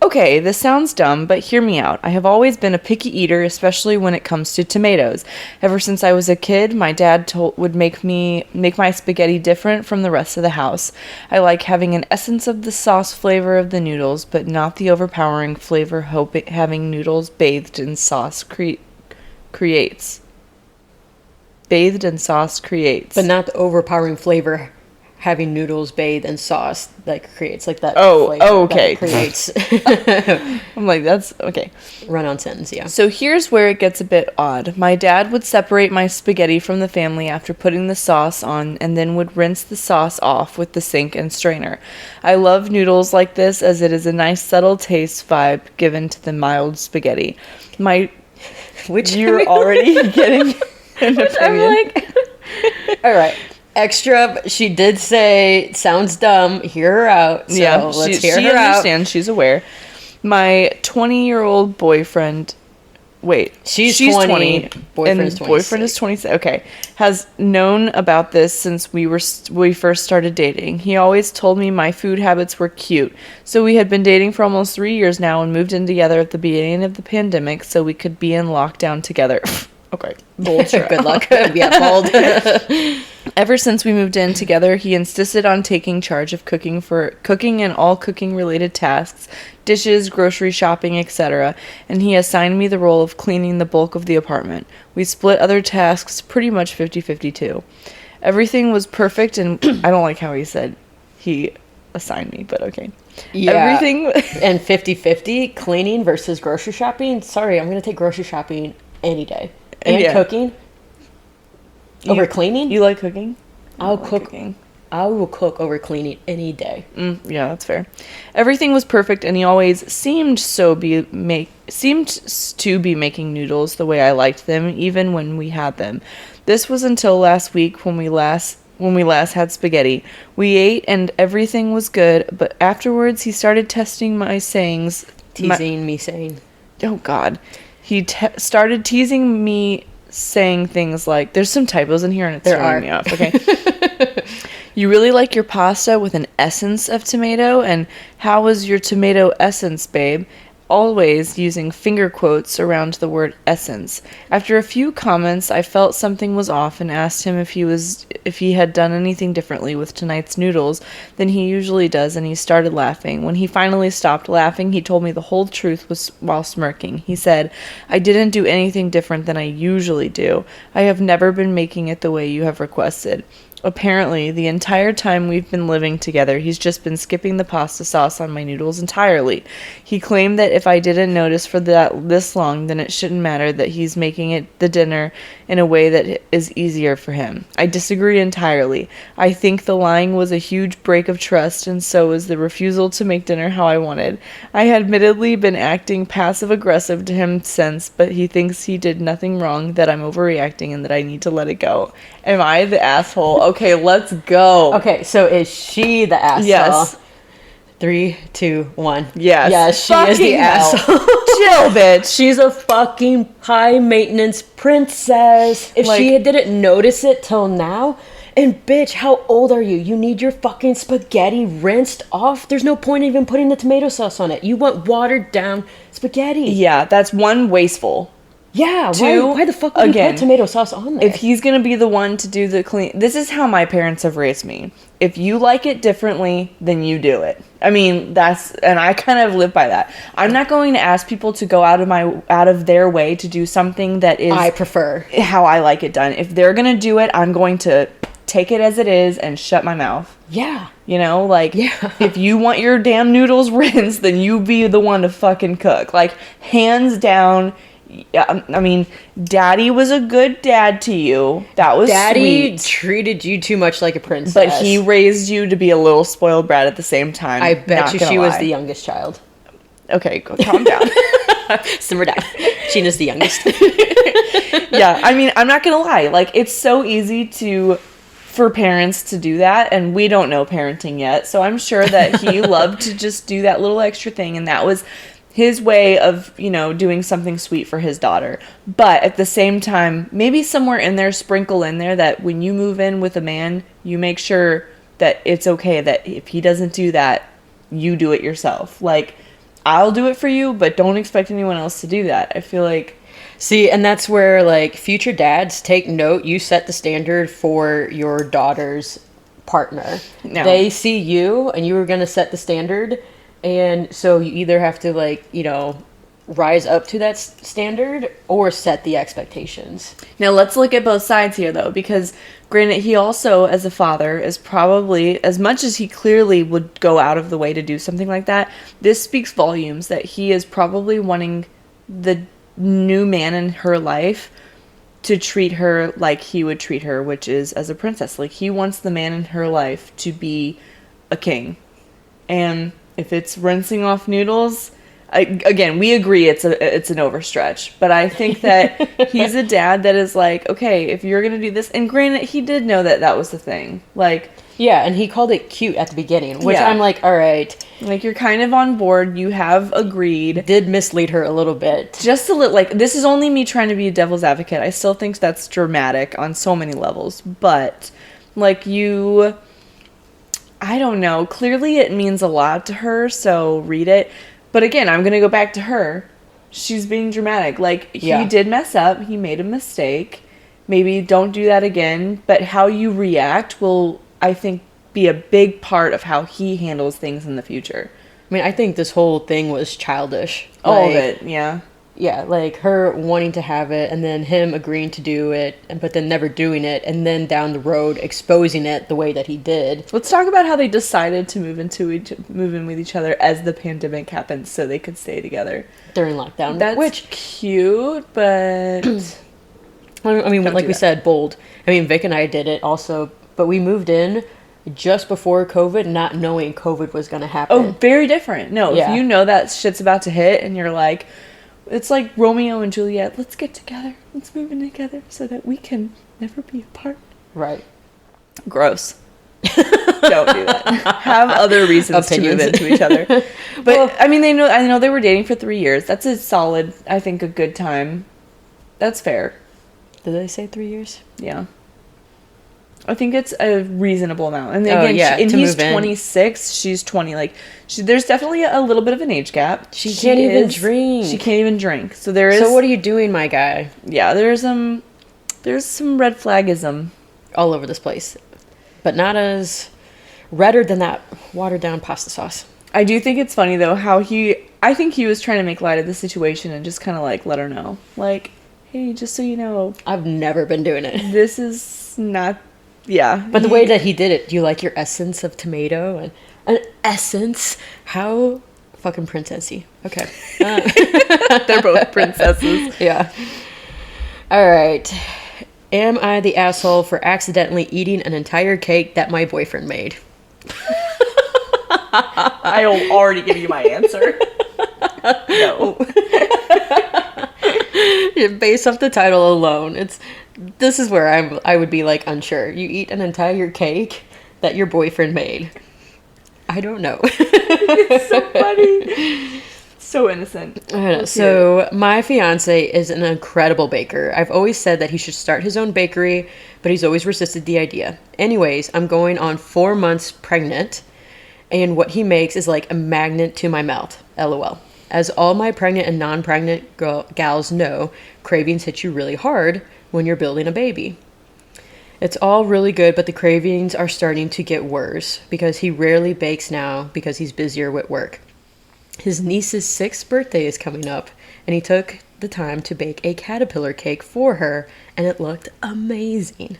Okay, this sounds dumb, but hear me out. I have always been a picky eater, especially when it comes to tomatoes. Ever since I was a kid, my dad would make my spaghetti different from the rest of the house. I like having an essence of the sauce flavor of the noodles, but not the overpowering flavor having noodles bathed in sauce creates. Bathed in sauce creates. But not the overpowering flavor having noodles bathed in sauce that creates like that. Okay. That creates. I'm like, that's okay. Run-on sentence, yeah. So here's where it gets a bit odd. My dad would separate my spaghetti from the family after putting the sauce on and then would rinse the sauce off with the sink and strainer. I love noodles like this as it is a nice subtle taste vibe given to the mild spaghetti. You're already getting an opinion. I'm like, all right. Extra, but she did say, sounds dumb, hear her out. So yeah, let's she hear her out. She understands, she's aware. My 20-year-old boyfriend, she's 20 boyfriend's 26. Boyfriend is 26, okay, has known about this since we first started dating. He always told me my food habits were cute. So we had been dating for almost 3 years now and moved in together at the beginning of the pandemic so we could be in lockdown together. Okay. Bold. Good luck. Yeah, bold. Ever since we moved in together, he insisted on taking charge of cooking and all cooking related tasks, dishes, grocery shopping, etc., and he assigned me the role of cleaning the bulk of the apartment. We split other tasks pretty much 50-50 too. Everything was perfect, and I don't like how he said he assigned me, but okay. Yeah. Everything and 50-50 cleaning versus grocery shopping. Sorry, I'm going to take grocery shopping any day. And cooking over cleaning. You like cooking? I'll cook. Cooking. I will cook over cleaning any day. Yeah, that's fair. Everything was perfect, and he always seemed to be making noodles the way I liked them, even when we had them. This was until last week when we last had spaghetti. We ate and everything was good, but afterwards he started testing my sayings. Teasing me saying. Oh, God. He started teasing me, saying things like, there's some typos in here and it's throwing me off, okay? You really like your pasta with an essence of tomato, and how was your tomato essence, babe? always using finger quotes around the word essence. After a few comments, I felt something was off and asked him if he had done anything differently with tonight's noodles than he usually does, and he started laughing. When he finally stopped laughing, he told me the whole truth was while smirking. He said, "I didn't do anything different than I usually do. I have never been making it the way you have requested." Apparently, the entire time we've been living together, he's just been skipping the pasta sauce on my noodles entirely. He claimed that if I didn't notice for this long, then it shouldn't matter, that he's making it the dinner in a way that is easier for him. I disagree entirely. I think the lying was a huge break of trust, and so was the refusal to make dinner how I wanted. I had admittedly been acting passive-aggressive to him since, but he thinks he did nothing wrong, that I'm overreacting, and that I need to let it go. Am I the asshole? Okay, let's go. Okay, so is she the asshole? Yes. 3, 2, 1. Yes. Yes, she Fucking is the hell. asshole. Chill, bitch. She's a fucking high maintenance princess. If Like- she didn't notice it till now, and bitch, how old are you? You need your fucking spaghetti rinsed off. There's no point even putting the tomato sauce on it. You want watered down spaghetti. Yeah, that's one, wasteful. Yeah, Two, why the fuck would you again, put tomato sauce on there? If he's going to be the one to do the clean... This is how my parents have raised me. If you like it differently, then you do it. I mean, that's... And I kind of live by that. I'm not going to ask people to go out of their way to do something that is... I prefer how I like it done. If they're going to do it, I'm going to take it as it is and shut my mouth. Yeah. You know, like, Yeah. if you want your damn noodles rinsed, then you be the one to fucking cook. Like, hands down... Yeah, I mean, Daddy was a good dad to you. That was Daddy sweet. treated you too much like a princess. But he raised you to be a little spoiled brat at the same time. I bet Not you gonna she was lie. the youngest child. Okay, calm down. Simmer down. Sheena's the youngest. Yeah, I mean, I'm not gonna lie. Like, it's so easy for parents to do that, and we don't know parenting yet. So I'm sure that he loved to just do that little extra thing, and that was his way of, doing something sweet for his daughter. But at the same time, maybe somewhere in there, sprinkle in there that when you move in with a man, you make sure that it's okay that if he doesn't do that, you do it yourself. Like, I'll do it for you, but don't expect anyone else to do that. I feel like... See, and that's where, like, future dads, take note. You set the standard for your daughter's partner. No. They see you, and you were going to set the standard. And so you either have to, like, rise up to that standard or set the expectations. Now, let's look at both sides here, though, because granted, he also, as a father, is probably, as much as he clearly would go out of the way to do something like that, this speaks volumes that he is probably wanting the new man in her life to treat her like he would treat her, which is as a princess. Like, he wants the man in her life to be a king. And if it's rinsing off noodles, again, we agree it's an overstretch. But I think that he's a dad that is like, okay, if you're going to do this... And granted, he did know that was the thing. Like... Yeah, and he called it cute at the beginning, which Yeah. I'm like, all right. Like, you're kind of on board. You have agreed. Did mislead her a little bit. Just a little... Like, this is only me trying to be a devil's advocate. I still think that's dramatic on so many levels. But, like, you... I don't know. Clearly it means a lot to her, so read it. But again, I'm going to go back to her. She's being dramatic. Like, he did mess up. He made a mistake. Maybe don't do that again. But how you react will, I think, be a big part of how he handles things in the future. I mean, I think this whole thing was childish. All of it, yeah. Yeah, like her wanting to have it and then him agreeing to do it, but then never doing it, and then down the road exposing it the way that he did. Let's talk about how they decided to move in with each other as the pandemic happened so they could stay together. During lockdown. That's cute, but... I mean, like we said, bold. I mean, Vic and I did it also, but we moved in just before COVID, not knowing COVID was going to happen. Oh, very different. No, Yeah. if you know that shit's about to hit and you're like... It's like Romeo and Juliet. Let's get together. Let's move in together so that we can never be apart. Right. Gross. Don't do that. Have other reasons Opinions. to move into each other. But Well, I mean, I know they were dating for 3 years. That's a solid, I think, a good time. That's fair. Did they say 3 years? Yeah. I think it's a reasonable amount. And Oh, again, yeah, and to he's move in. 26, she's 20. Like, there's definitely a little bit of an age gap. She can't even She drink. can't even drink. So there is. So what are you doing, my guy? Yeah, there's some red flagism. All over this place. But not as redder than that watered down pasta sauce. I do think it's funny though how I think he was trying to make light of the situation and just kind of like let her know, like, hey, just so you know, I've never been doing it. this is not, yeah. But the way that he did it, do you like your essence of tomato and an essence? How fucking princessy. Okay. They're both princesses. Yeah. All right. Am I the asshole for accidentally eating an entire cake that my boyfriend made? I'll already give you my answer. No. Based off the title alone, this is where I would be like unsure. You eat an entire cake that your boyfriend made. I don't know. It's so funny. So innocent. I don't know. So my fiance is an incredible baker. I've always said that he should start his own bakery, but he's always resisted the idea. Anyways, I'm going on 4 months pregnant, and what he makes is like a magnet to my mouth. LOL. As all my pregnant and non-pregnant gals know, cravings hit you really hard when you're building a baby. It's all really good, but the cravings are starting to get worse because he rarely bakes now because he's busier with work. His niece's 6th birthday is coming up, and he took the time to bake a caterpillar cake for her, and it looked amazing.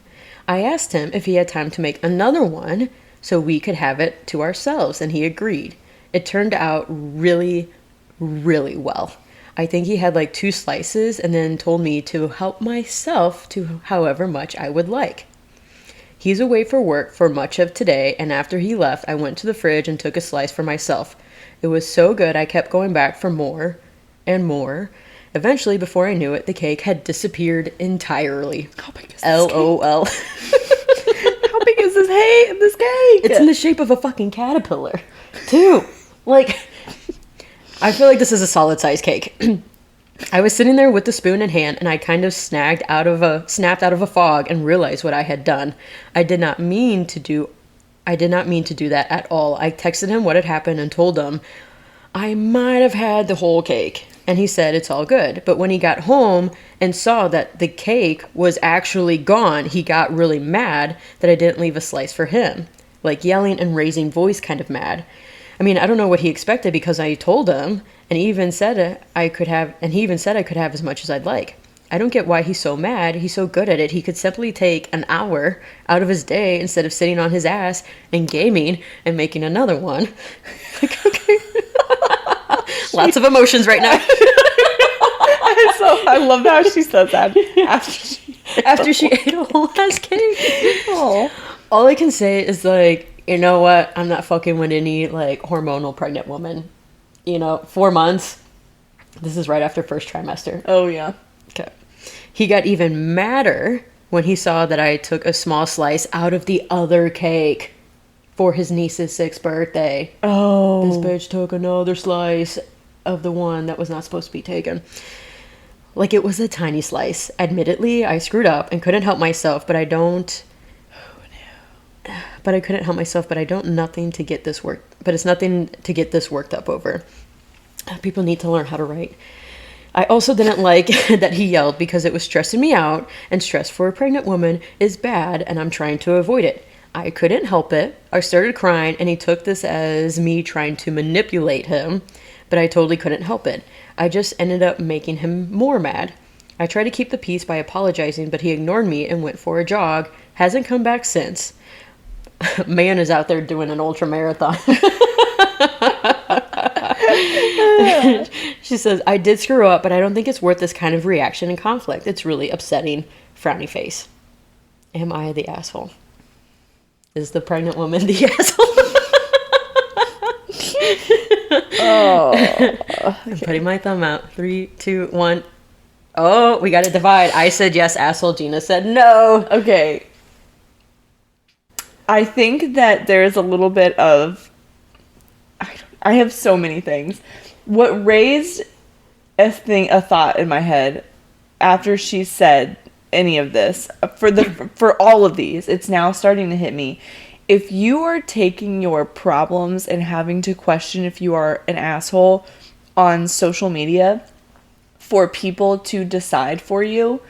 I asked him if he had time to make another one so we could have it to ourselves, and he agreed. It turned out really, really well. I think he had like 2 slices and then told me to help myself to however much I would like. He's away for work for much of today, and after he left, I went to the fridge and took a slice for myself. It was so good, I kept going back for more and more. Eventually, before I knew it, the cake had disappeared entirely. How big is this LOL. How big is this cake? It's in the shape of a fucking caterpillar, too. Like, I feel like this is a solid size cake. I was sitting there with the spoon in hand, and I kind of snapped out of a fog and realized what I had done. I did not mean to do that at all. I texted him what had happened and told him I might have had the whole cake. And he said it's all good. But when he got home and saw that the cake was actually gone, he got really mad that I didn't leave a slice for him. Like yelling and raising voice kind of mad. I mean, I don't know what he expected because I told him, and he even said I could have as much as I'd like. I don't get why he's so mad. He's so good at it. He could simply take an hour out of his day instead of sitting on his ass and gaming and making another one. Like, okay. Lots of emotions right now. I love how she says that After she ate a whole ass cake. Oh. All I can say is like, you know what? I'm not fucking with any like hormonal pregnant woman. 4 months. This is right after first trimester. Oh yeah. Okay. He got even madder when he saw that I took a small slice out of the other cake for his niece's 6th birthday. Oh. This bitch took another slice of the one that was not supposed to be taken. Like, it was a tiny slice. Admittedly, I screwed up and couldn't help myself, but I don't... Oh, no. But I couldn't help myself, but I don't nothing to get this work... But it's nothing to get this worked up over. People need to learn how to write. I also didn't like that he yelled because it was stressing me out, and stress for a pregnant woman is bad, and I'm trying to avoid it. I couldn't help it. I started crying, and he took this as me trying to manipulate him, but I totally couldn't help it. I just ended up making him more mad. I tried to keep the peace by apologizing, but he ignored me and went for a jog. Hasn't come back since. Man is out there doing an ultra marathon. She says, I did screw up, but I don't think it's worth this kind of reaction and conflict. It's really upsetting. Frowny face. Am I the asshole? Is the pregnant woman the asshole? Oh. I'm putting my thumb out. 3, 2, 1. Oh, we got to divide. I said yes, asshole. Gina said no. Okay. I think that there's a little bit of... I have so many things. What raised a thought in my head after she said any of this, for all of these, it's now starting to hit me. If you are taking your problems and having to question if you are an asshole on social media for people to decide for you,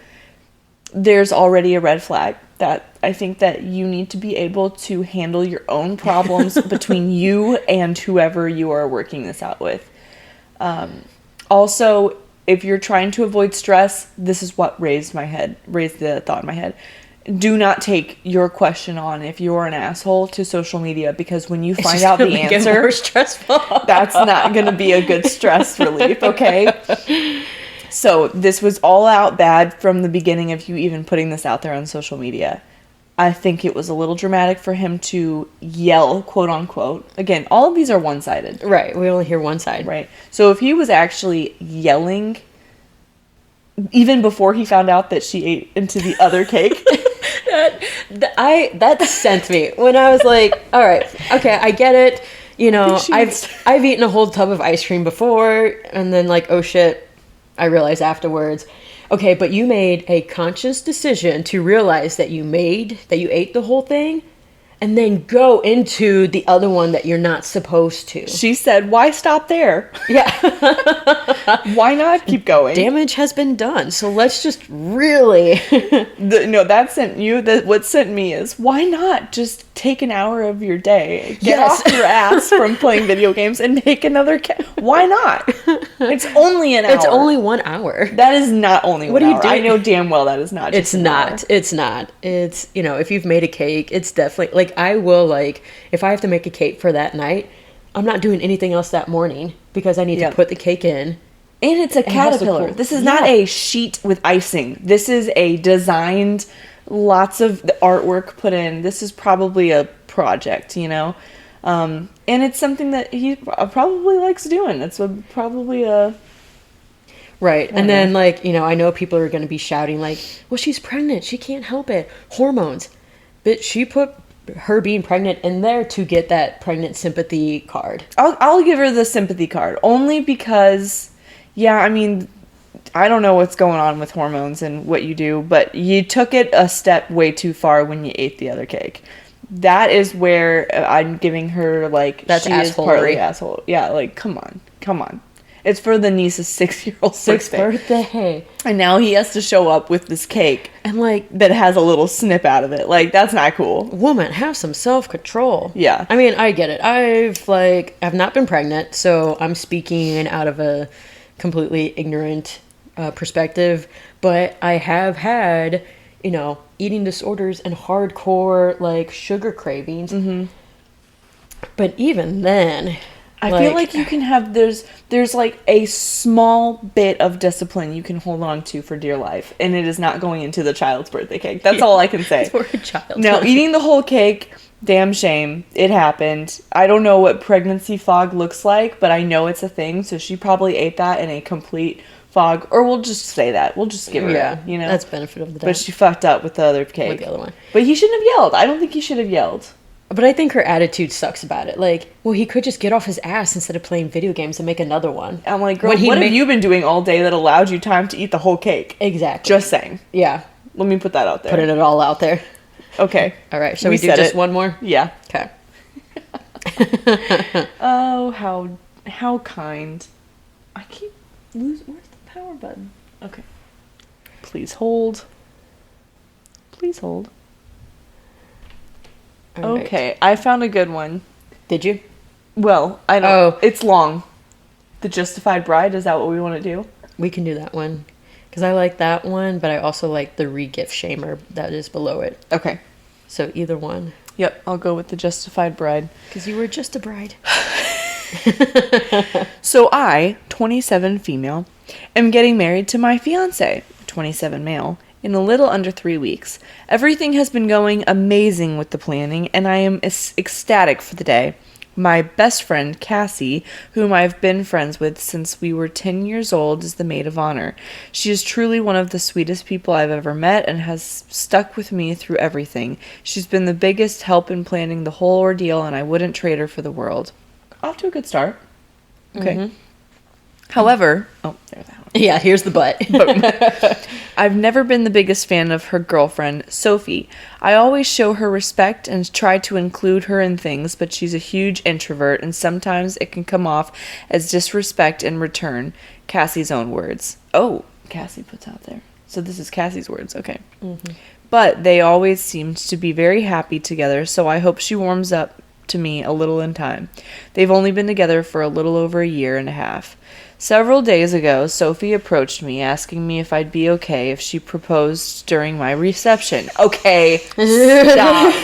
there's already a red flag. That I think that you need to be able to handle your own problems between you and whoever you are working this out with. Also, if you're trying to avoid stress, this is what raised the thought in my head. Do not take your question on if you're an asshole to social media, because when you find out the answer, more stressful. that's not going to be a good stress relief, okay? So this was all out bad from the beginning of you even putting this out there on social media. I think it was a little dramatic for him to yell, quote unquote. Again, all of these are one-sided. Right, we only hear one side. Right. So if he was actually yelling, even before he found out that she ate into the other cake... that sent me when I was like, all right, okay, I get it. You know, I've eaten a whole tub of ice cream before, and then like, oh shit, I realized afterwards. Okay, but you made a conscious decision to realize that you ate the whole thing, and then go into the other one that you're not supposed to. She said, why stop there? Yeah. Why not keep going? Damage has been done, so let's just really... What sent me is, why not just take an hour of your day, get off your ass from playing video games, and make another Why not? It's only an hour. It's only 1 hour. That is not only 1 hour. What are you doing? I know damn well that is not just an hour. It's not. It's, you know, if you've made a cake, it's definitely... Like, I will, like, if I have to make a cake for that night, I'm not doing anything else that morning, because I need to put the cake in. And it's a caterpillar. This is not a sheet with icing. This is a designed, lots of artwork put in. This is probably a project, you know? And it's something that he probably likes doing. It's probably a... Right. And then, like, you know, I know people are going to be shouting, like, well, she's pregnant. She can't help it. Hormones. But she put her being pregnant in there to get that pregnant sympathy card. I'll give her the sympathy card, only because, yeah, I mean, I don't know what's going on with hormones and what you do, but you took it a step way too far when you ate the other cake. That is where I'm giving her, like, that's she asshole-y. is partly asshole. Yeah, like, come on. It's for the niece's 6-year-old birthday. And now he has to show up with this cake. And, like... that has a little snip out of it. Like, that's not cool. Woman, have some self-control. Yeah. I mean, I get it. I've not been pregnant, so I'm speaking out of a completely ignorant perspective. But I have had, you know, eating disorders and hardcore, like, sugar cravings. Mm-hmm. But even then... I feel like you can have, there's like a small bit of discipline you can hold on to for dear life, and it is not going into the child's birthday cake. That's all I can say. For a child. Now, eating the whole cake, damn shame. It happened. I don't know what pregnancy fog looks like, but I know it's a thing, so she probably ate that in a complete fog, or we'll just say that. We'll just give her that, you know? That's benefit of the doubt. But she fucked up with the other cake. With the other one. But he shouldn't have yelled. I don't think he should have yelled. But I think her attitude sucks about it. Like, well, he could just get off his ass instead of playing video games and make another one. I'm like, girl, what have you been doing all day that allowed you time to eat the whole cake? Exactly. Just saying. Yeah. Let me put that out there. Putting it all out there. Okay. All right. So we do just one more? Yeah. Okay. Oh, how kind. I keep losing. Where's the power button? Okay. Please hold. Please hold. All okay, right. I found a good one. Did you? Well, I don't. Oh. It's long. The Justified Bride, is that what we want to do? We can do that one. Because I like that one, but I also like the re-gift shamer that is below it. Okay. So either one. Yep, I'll go with the Justified Bride. Because you were just a bride. So I, 27 female, am getting married to my fiancé, 27 male, in a little under 3 weeks. Everything has been going amazing with the planning, and I am ecstatic for the day. My best friend, Cassie, whom I've been friends with since we were 10 years old, is the maid of honor. She is truly one of the sweetest people I've ever met and has stuck with me through everything. She's been the biggest help in planning the whole ordeal, and I wouldn't trade her for the world. Off to a good start. Okay. Mm-hmm. However, oh, there's that one. Yeah, here's the but. I've never been the biggest fan of her girlfriend, Sophie. I always show her respect and try to include her in things, but she's a huge introvert, and sometimes it can come off as disrespect in return. Cassie's own words. Oh, Cassie puts out there. So this is Cassie's words. Okay. Mm-hmm. But they always seemed to be very happy together, so I hope she warms up to me a little in time. They've only been together for a little over a year and a half. Several days ago, Sophie approached me asking me if I'd be okay if she proposed during my reception. Okay, stop.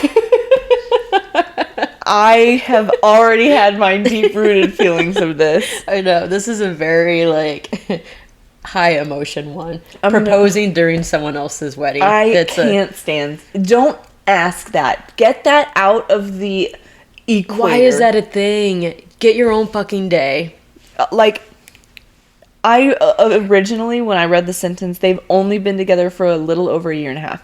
I have already had my deep-rooted feelings of this. I know, this is a very, like, high emotion one. Proposing during someone else's wedding. I can't stand. Don't ask that. Get that out of the equator. Why is that a thing? Get your own fucking day. Like, I originally, when I read the sentence, they've only been together for a little over a year and a half.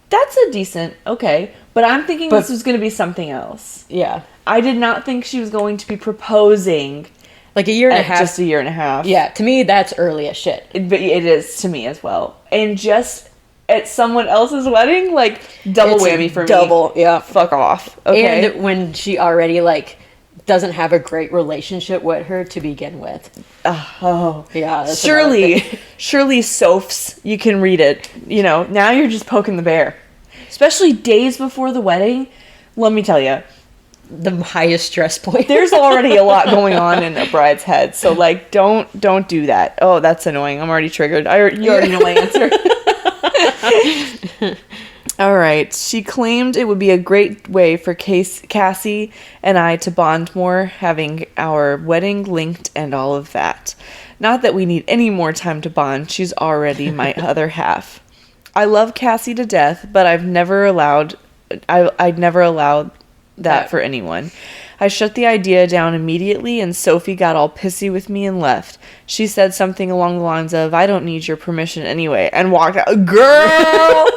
That's a decent, okay. But I'm thinking this was going to be something else. Yeah. I did not think she was going to be proposing. Like a year and a half. Just a year and a half. Yeah, to me, that's early as shit. But it is to me as well. And just at someone else's wedding, like, double whammy for me. Double, yeah. Fuck off. Okay. And when she already, like, doesn't have a great relationship with her to begin with. Oh. Yeah. That's surely Sophs, you can read it. You know, now you're just poking the bear. Especially days before the wedding. Let me tell you. The highest stress point. There's already a lot going on in a bride's head. So, like, don't do that. Oh, that's annoying. I'm already triggered. You already know my answer. All right. She claimed it would be a great way for Cassie and I to bond more, having our wedding linked and all of that. Not that we need any more time to bond. She's already my other half. I love Cassie to death, but I'd never allowed that for anyone. I shut the idea down immediately, and Sophie got all pissy with me and left. She said something along the lines of, "I don't need your permission anyway," and walked out. Girl!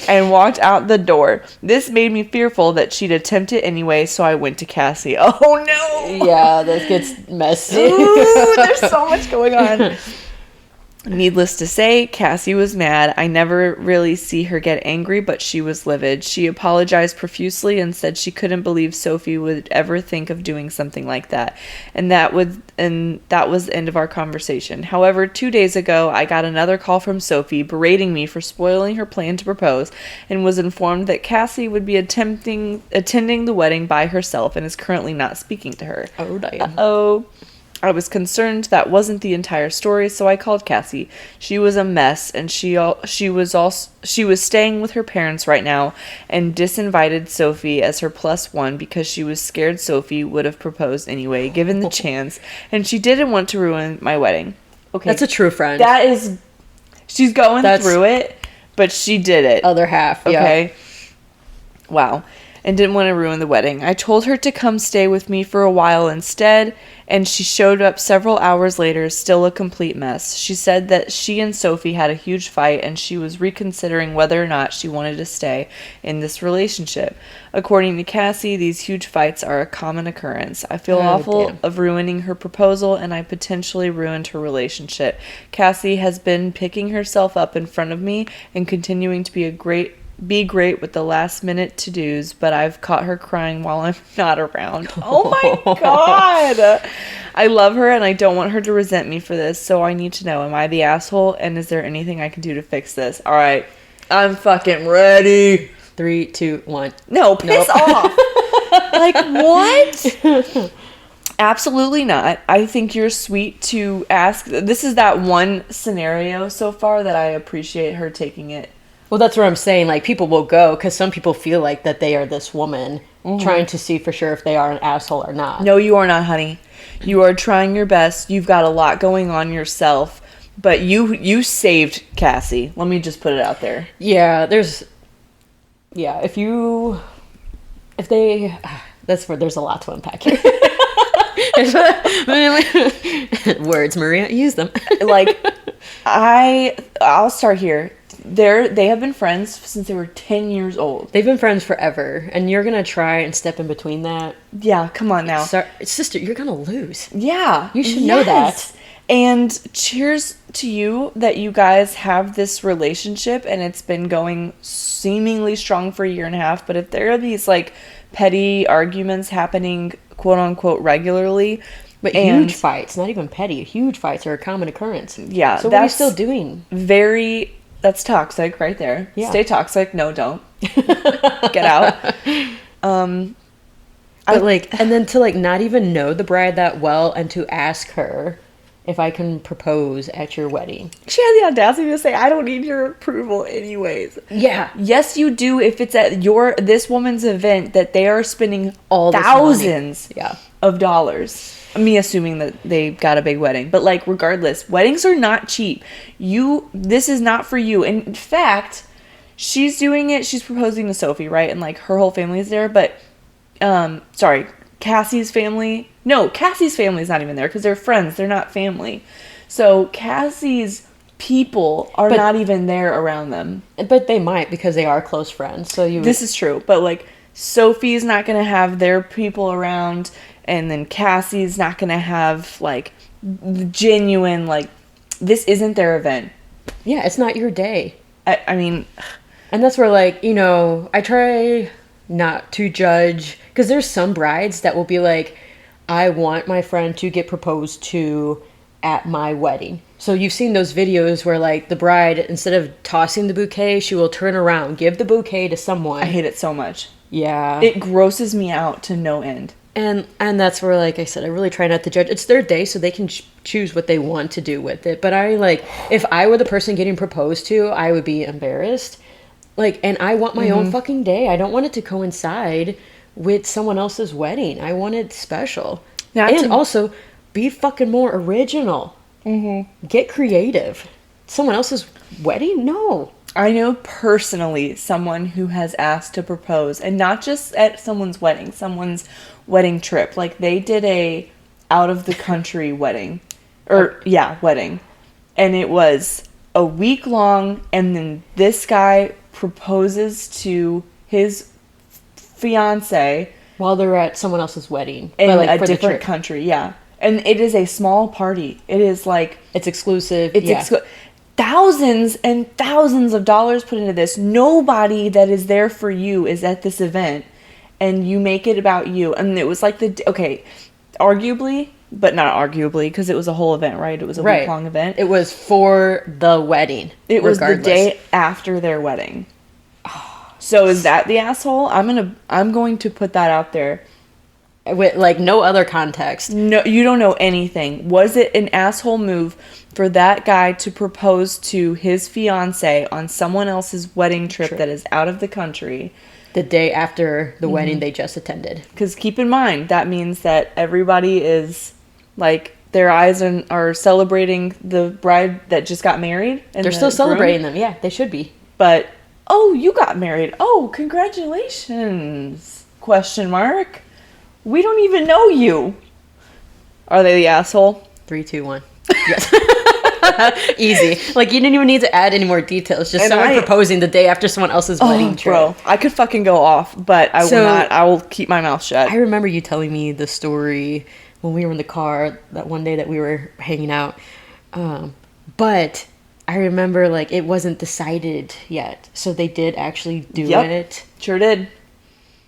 And walked out the door. This made me fearful that she'd attempt it anyway, so I went to Cassie. Oh no! Yeah, this gets messy. Ooh, there's so much going on. Needless to say, Cassie was mad. I never really see her get angry, but she was livid. She apologized profusely and said she couldn't believe Sophie would ever think of doing something like that. And that was the end of our conversation. However, 2 days ago, I got another call from Sophie berating me for spoiling her plan to propose, and was informed that Cassie would be attending the wedding by herself and is currently not speaking to her. Oh, damn. Uh-oh. I was concerned that wasn't the entire story, so I called Cassie. She was a mess, and she was staying with her parents right now, and disinvited Sophie as her +1 because she was scared Sophie would have proposed anyway, given the chance, and she didn't want to ruin my wedding. Okay, that's a true friend. She's going through it, but she did it. Other half, yeah. Okay. Wow. And didn't want to ruin the wedding. I told her to come stay with me for a while instead, and she showed up several hours later, still a complete mess. She said that she and Sophie had a huge fight, and she was reconsidering whether or not she wanted to stay in this relationship. According to Cassie, these huge fights are a common occurrence. I feel awful of ruining her proposal, and I potentially ruined her relationship. Cassie has been picking herself up in front of me and continuing to be great with the last minute to-dos, but I've caught her crying while I'm not around. Oh my god! I love her and I don't want her to resent me for this, so I need to know, am I the asshole, and is there anything I can do to fix this? Alright, I'm fucking ready. 3, 2, 1. No, piss off! Like, what? Absolutely not. I think you're sweet to ask. This is that one scenario so far that I appreciate her taking it. Well, that's what I'm saying. Like, people will go because some people feel like that they are this woman trying to see for sure if they are an asshole or not. No, you are not, honey. You are trying your best. You've got a lot going on yourself, but you saved Cassie. Let me just put it out there. Yeah, that's where there's a lot to unpack here. Words, Maria, use them. Like, I'll start here. they have been friends since they were 10 years old. They've been friends forever, and you're gonna try and step in between that. Yeah, come on now. Sister, you're gonna lose. Yeah. You should know that. And cheers to you that you guys have this relationship and it's been going seemingly strong for a year and a half. But if there are these like petty arguments happening, quote unquote, regularly, but huge fights, not even petty, huge fights are a common occurrence. Yeah. So what are you still doing? That's toxic right there. Yeah. Stay toxic. No, don't. Get out. But and then to like not even know the bride that well and to ask her if I can propose at your wedding. She had the audacity to say, I don't need your approval anyways. Yeah. Yes, you do if it's at this woman's event that they are spending all thousands yeah. of dollars. Me assuming that they got a big wedding. But like regardless, weddings are not cheap. This is not for you. And in fact, she's doing it, she's proposing to Sophie, right? And like her whole family is there, but Cassie's family. No, Cassie's family is not even there because they're friends. They're not family. So Cassie's people are not even there around them. But they might because they are close friends. So This is true. But like Sophie's not going to have their people around, and then Cassie's not going to have like genuine, like, this isn't their event. Yeah, it's not your day. I mean, and that's where like, I try not to judge, because there's some brides that will be like, I want my friend to get proposed to at my wedding. So you've seen those videos where like the bride, instead of tossing the bouquet, she will turn around, give the bouquet to someone. I hate it so much. Yeah. It grosses me out to no end. And that's where, like I said, I really try not to judge. It's their day, so they can choose what they want to do with it. But if I were the person getting proposed to, I would be embarrassed. And I want my own fucking day. I don't want it to coincide with someone else's wedding. I want it special. Also, be fucking more original. Mm-hmm. Get creative. Someone else's wedding? No. I know personally someone who has asked to propose, and not just at someone's wedding trip. Like, they did a out-of-the-country wedding. Wedding. And it was a week long, and then this guy proposes to his fiance while they're at someone else's wedding in a different country. Yeah, and it is a small party. It is like it's exclusive. Thousands and thousands of dollars put into this. Nobody that is there for you is at this event, and you make it about you. And it was like arguably, but not arguably, because it was a whole event, right? It was a week-long event. It was for the wedding. It was the day after their wedding. So is that the asshole? I'm going to put that out there. With no other context. No, you don't know anything. Was it an asshole move for that guy to propose to his fiance on someone else's wedding trip that is out of the country? The day after the wedding they just attended. Because keep in mind, that means that everybody is, their eyes are celebrating the bride that just got married. And they're still celebrating them. Yeah, they should be. But, oh, you got married. Oh, congratulations. ? We don't even know you. Are they the asshole? 3, 2, 1. Yes. Easy. You didn't even need to add any more details. Just someone proposing the day after someone else's wedding trip. Bro, I could fucking go off, but I will not. I will keep my mouth shut. I remember you telling me the story when we were in the car that one day that we were hanging out. But I remember it wasn't decided yet. So they did actually do it. Sure did.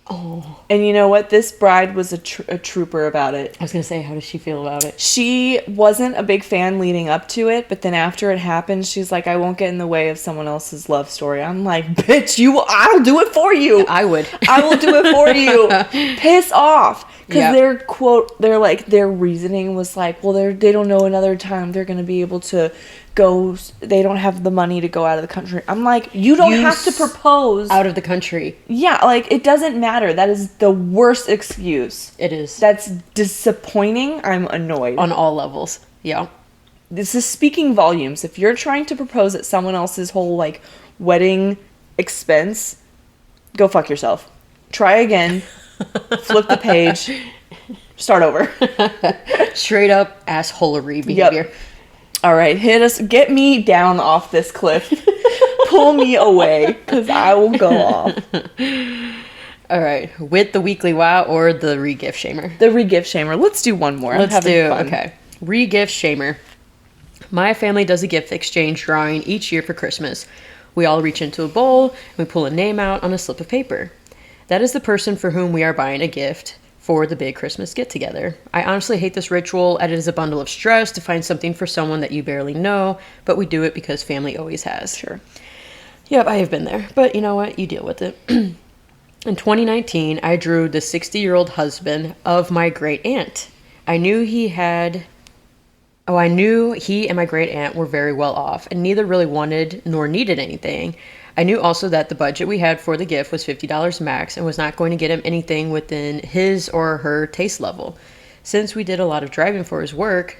Oh. And you know what? This bride was a trooper about it. I was going to say, how does she feel about it? She wasn't a big fan leading up to it, but then after it happened, she's like, I won't get in the way of someone else's love story. I'm like, bitch, I'll do it for you. I would. I will do it for you. Piss off. Because their reasoning was they don't know another time they're going to be able to go, they don't have the money to go out of the country. I'm like, you don't have to propose out of the country. Yeah, it doesn't matter. That is the worst excuse. It is. That's disappointing. I'm annoyed. On all levels. Yeah. This is speaking volumes. If you're trying to propose at someone else's whole, wedding expense, go fuck yourself. Try again. Flip the page. Start over. Straight up assholery behavior. Yep. All right, hit us. Get me down off this cliff. pull me away because I will go off. All right, with the weekly wow or the re-gift shamer? The re-gift shamer. Let's do one more. Okay. Re-gift shamer. My family does a gift exchange drawing each year for Christmas. We all reach into a bowl and we pull a name out on a slip of paper. That is the person for whom we are buying a gift for the big Christmas get-together. I honestly hate this ritual, as it is a bundle of stress to find something for someone that you barely know, but we do it because family always has. Sure. Yep, I have been there, but you know what? You deal with it. In 2019, I drew the 60-year-old husband of my great aunt. I knew he and my great aunt were very well off, and neither really wanted nor needed anything. I knew also that the budget we had for the gift was $50 max and was not going to get him anything within his or her taste level. Since he did a lot of driving for his work,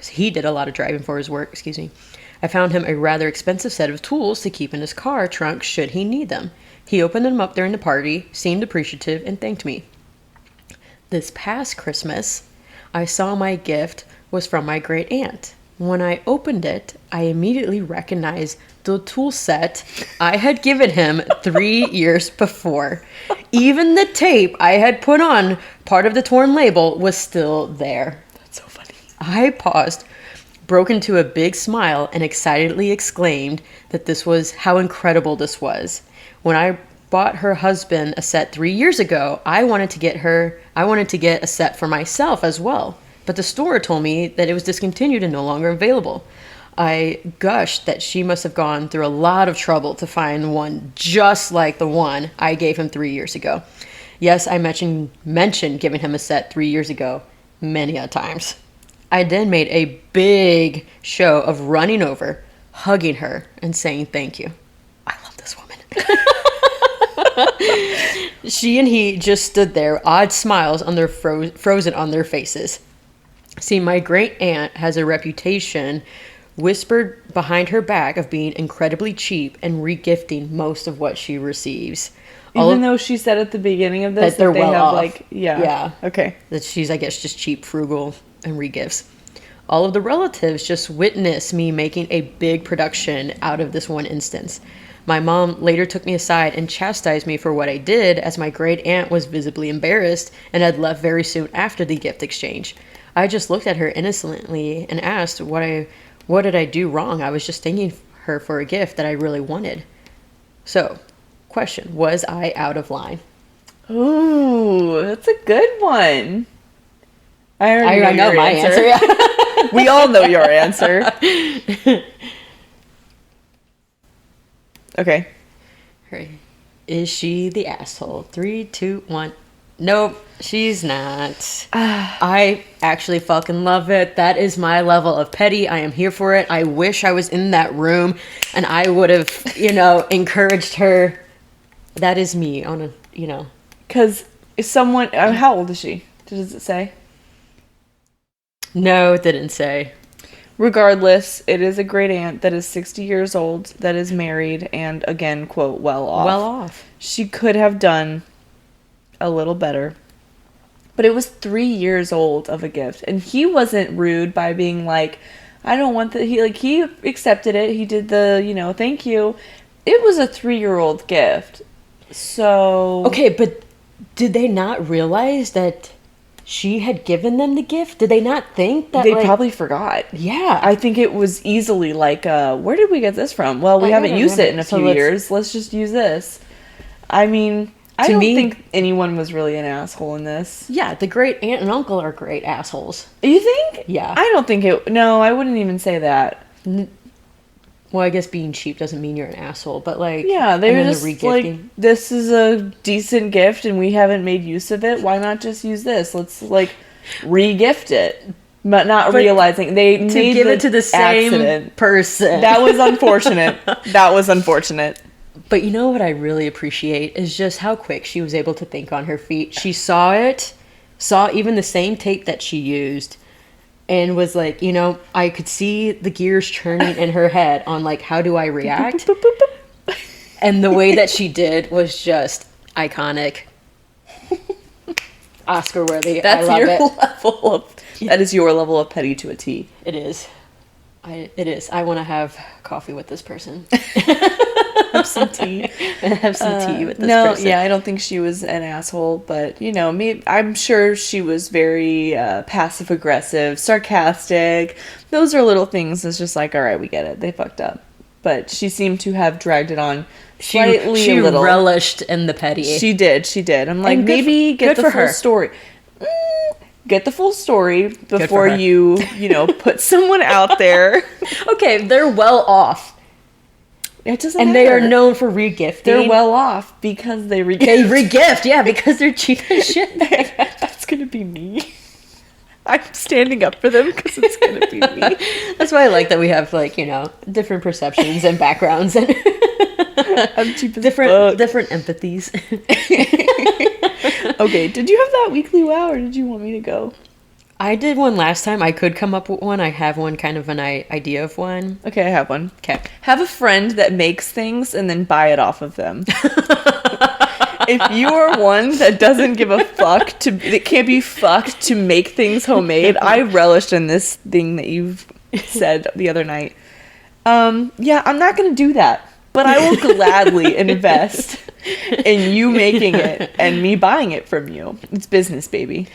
I found him a rather expensive set of tools to keep in his car trunk should he need them. He opened them up during the party, seemed appreciative, and thanked me. This past Christmas, I saw my gift was from my great aunt. When I opened it, I immediately recognized the tool set I had given him 3 years before. Even the tape I had put on part of the torn label was still there. That's so funny. I paused, broke into a big smile, and excitedly exclaimed that this was how incredible this was. When I bought her husband a set 3 years ago, I wanted to get a set for myself as well. But the store told me that it was discontinued and no longer available. I gushed that she must have gone through a lot of trouble to find one just like the one I gave him 3 years ago. Yes, I mentioned giving him a set 3 years ago many a times. I then made a big show of running over, hugging her, and saying thank you. I love this woman. She and he just stood there, odd smiles on their frozen on their faces. See, my great aunt has a reputation whispered behind her back of being incredibly cheap and regifting most of what she receives. Even though she said at the beginning of this that they're they well have off. Yeah. Okay. That she's, I guess, just cheap, frugal, and regifts. All of the relatives just witnessed me making a big production out of this one instance. My mom later took me aside and chastised me for what I did, as my great aunt was visibly embarrassed and had left very soon after the gift exchange. I just looked at her innocently and asked what did I do wrong? I was just thanking her for a gift that I really wanted. So, question, was I out of line? Ooh, that's a good one. I know my answer. Yeah. We all know your answer. Okay. Right. Is she the asshole? 3, 2, 1. Nope, she's not. I actually fucking love it. That is my level of petty. I am here for it. I wish I was in that room and I would have, encouraged her. That is me on a, Because someone, how old is she? Does it say? No, it didn't say. Regardless, it is a great aunt that is 60 years old, that is married, and again, quote, well off. Well off. She could have done a little better. But it was 3 years old of a gift. And he wasn't rude by being like, I don't want that. He accepted it. He did the, thank you. It was a 3-year-old gift. So. Okay, but did they not realize that she had given them the gift? Did they not think that? They probably forgot. Yeah. I think it was easily like, where did we get this from? Well, we haven't used it in a few years. Let's just use this. I mean, I don't think anyone was really an asshole in this. Yeah, the great aunt and uncle are great assholes. You think? Yeah. I don't think it... No, I wouldn't even say that. Well, I guess being cheap doesn't mean you're an asshole, but like... Yeah, they were just like, this is a decent gift and we haven't made use of it. Why not just use this? Let's, re-gift it. But not realizing they made to give it to the same person. That was unfortunate. But you know what I really appreciate is just how quick she was able to think on her feet. She saw even the same tape that she used, and was like, I could see the gears churning in her head on how do I react? And the way that she did was just iconic. Oscar worthy. That's I love your it. level of that is your level of petty to a T. It is. It is. I want to have coffee with this person. have some tea. Have some tea with this No, person. yeah, I don't think she was an asshole, but you know, me, I'm sure she was very passive aggressive, sarcastic. Those are little things. It's just like, all right, we get it. They fucked up, but she seemed to have dragged it on slightly She a little. relished in the petty. She did. I'm like, And good maybe for- get good the for full her. story. Get the full story for before her. you know, put someone out there. Okay, they're well off, It doesn't and matter. they are known for regifting. They're well off because they They regift, yeah, because they're cheap as shit. That's gonna be me. I'm standing up for them because it's gonna be me. That's why I like that we have, like, you know, different perceptions and backgrounds and I'm cheap as different fuck. empathies. Okay, did you have that weekly wow, or did you want me to go? I did one last time. I could come up with one. I have one, kind of an idea of one. Okay, I have one. Okay. Have a friend that makes things and then buy it off of them. If you are one that doesn't give a fuck that can't be fucked to make things homemade, I relished in this thing that you've said the other night. Yeah, I'm not gonna do that, but I will gladly invest in you making it and me buying it from you. It's business, baby.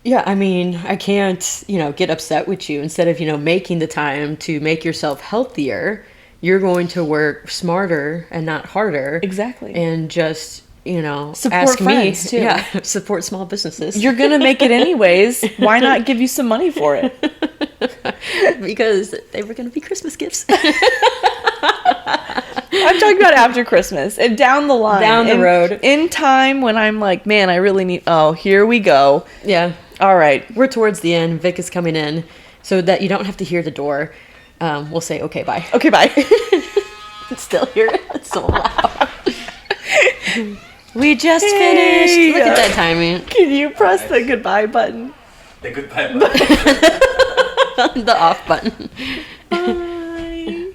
Yeah, I mean, I can't, you know, get upset with you. Instead of, you know, making the time to make yourself healthier, you're going to work smarter and not harder. Exactly. And just, you know, Support ask friends, me. too. Yeah, support small businesses. You're gonna make it anyways. Why not give you some money for it? Because they were going to be Christmas gifts. I'm talking about after Christmas and down the line. Down the road. In time when I'm like, man, I really need, oh, here we go. Yeah. All right. We're towards the end. Vic is coming in so that you don't have to hear the door. We'll say, okay, bye. Okay, bye. It's still here. It's so loud. We just Hey. finished. Look at that timing. Can you press the goodbye button? The goodbye button. The off button. Bye.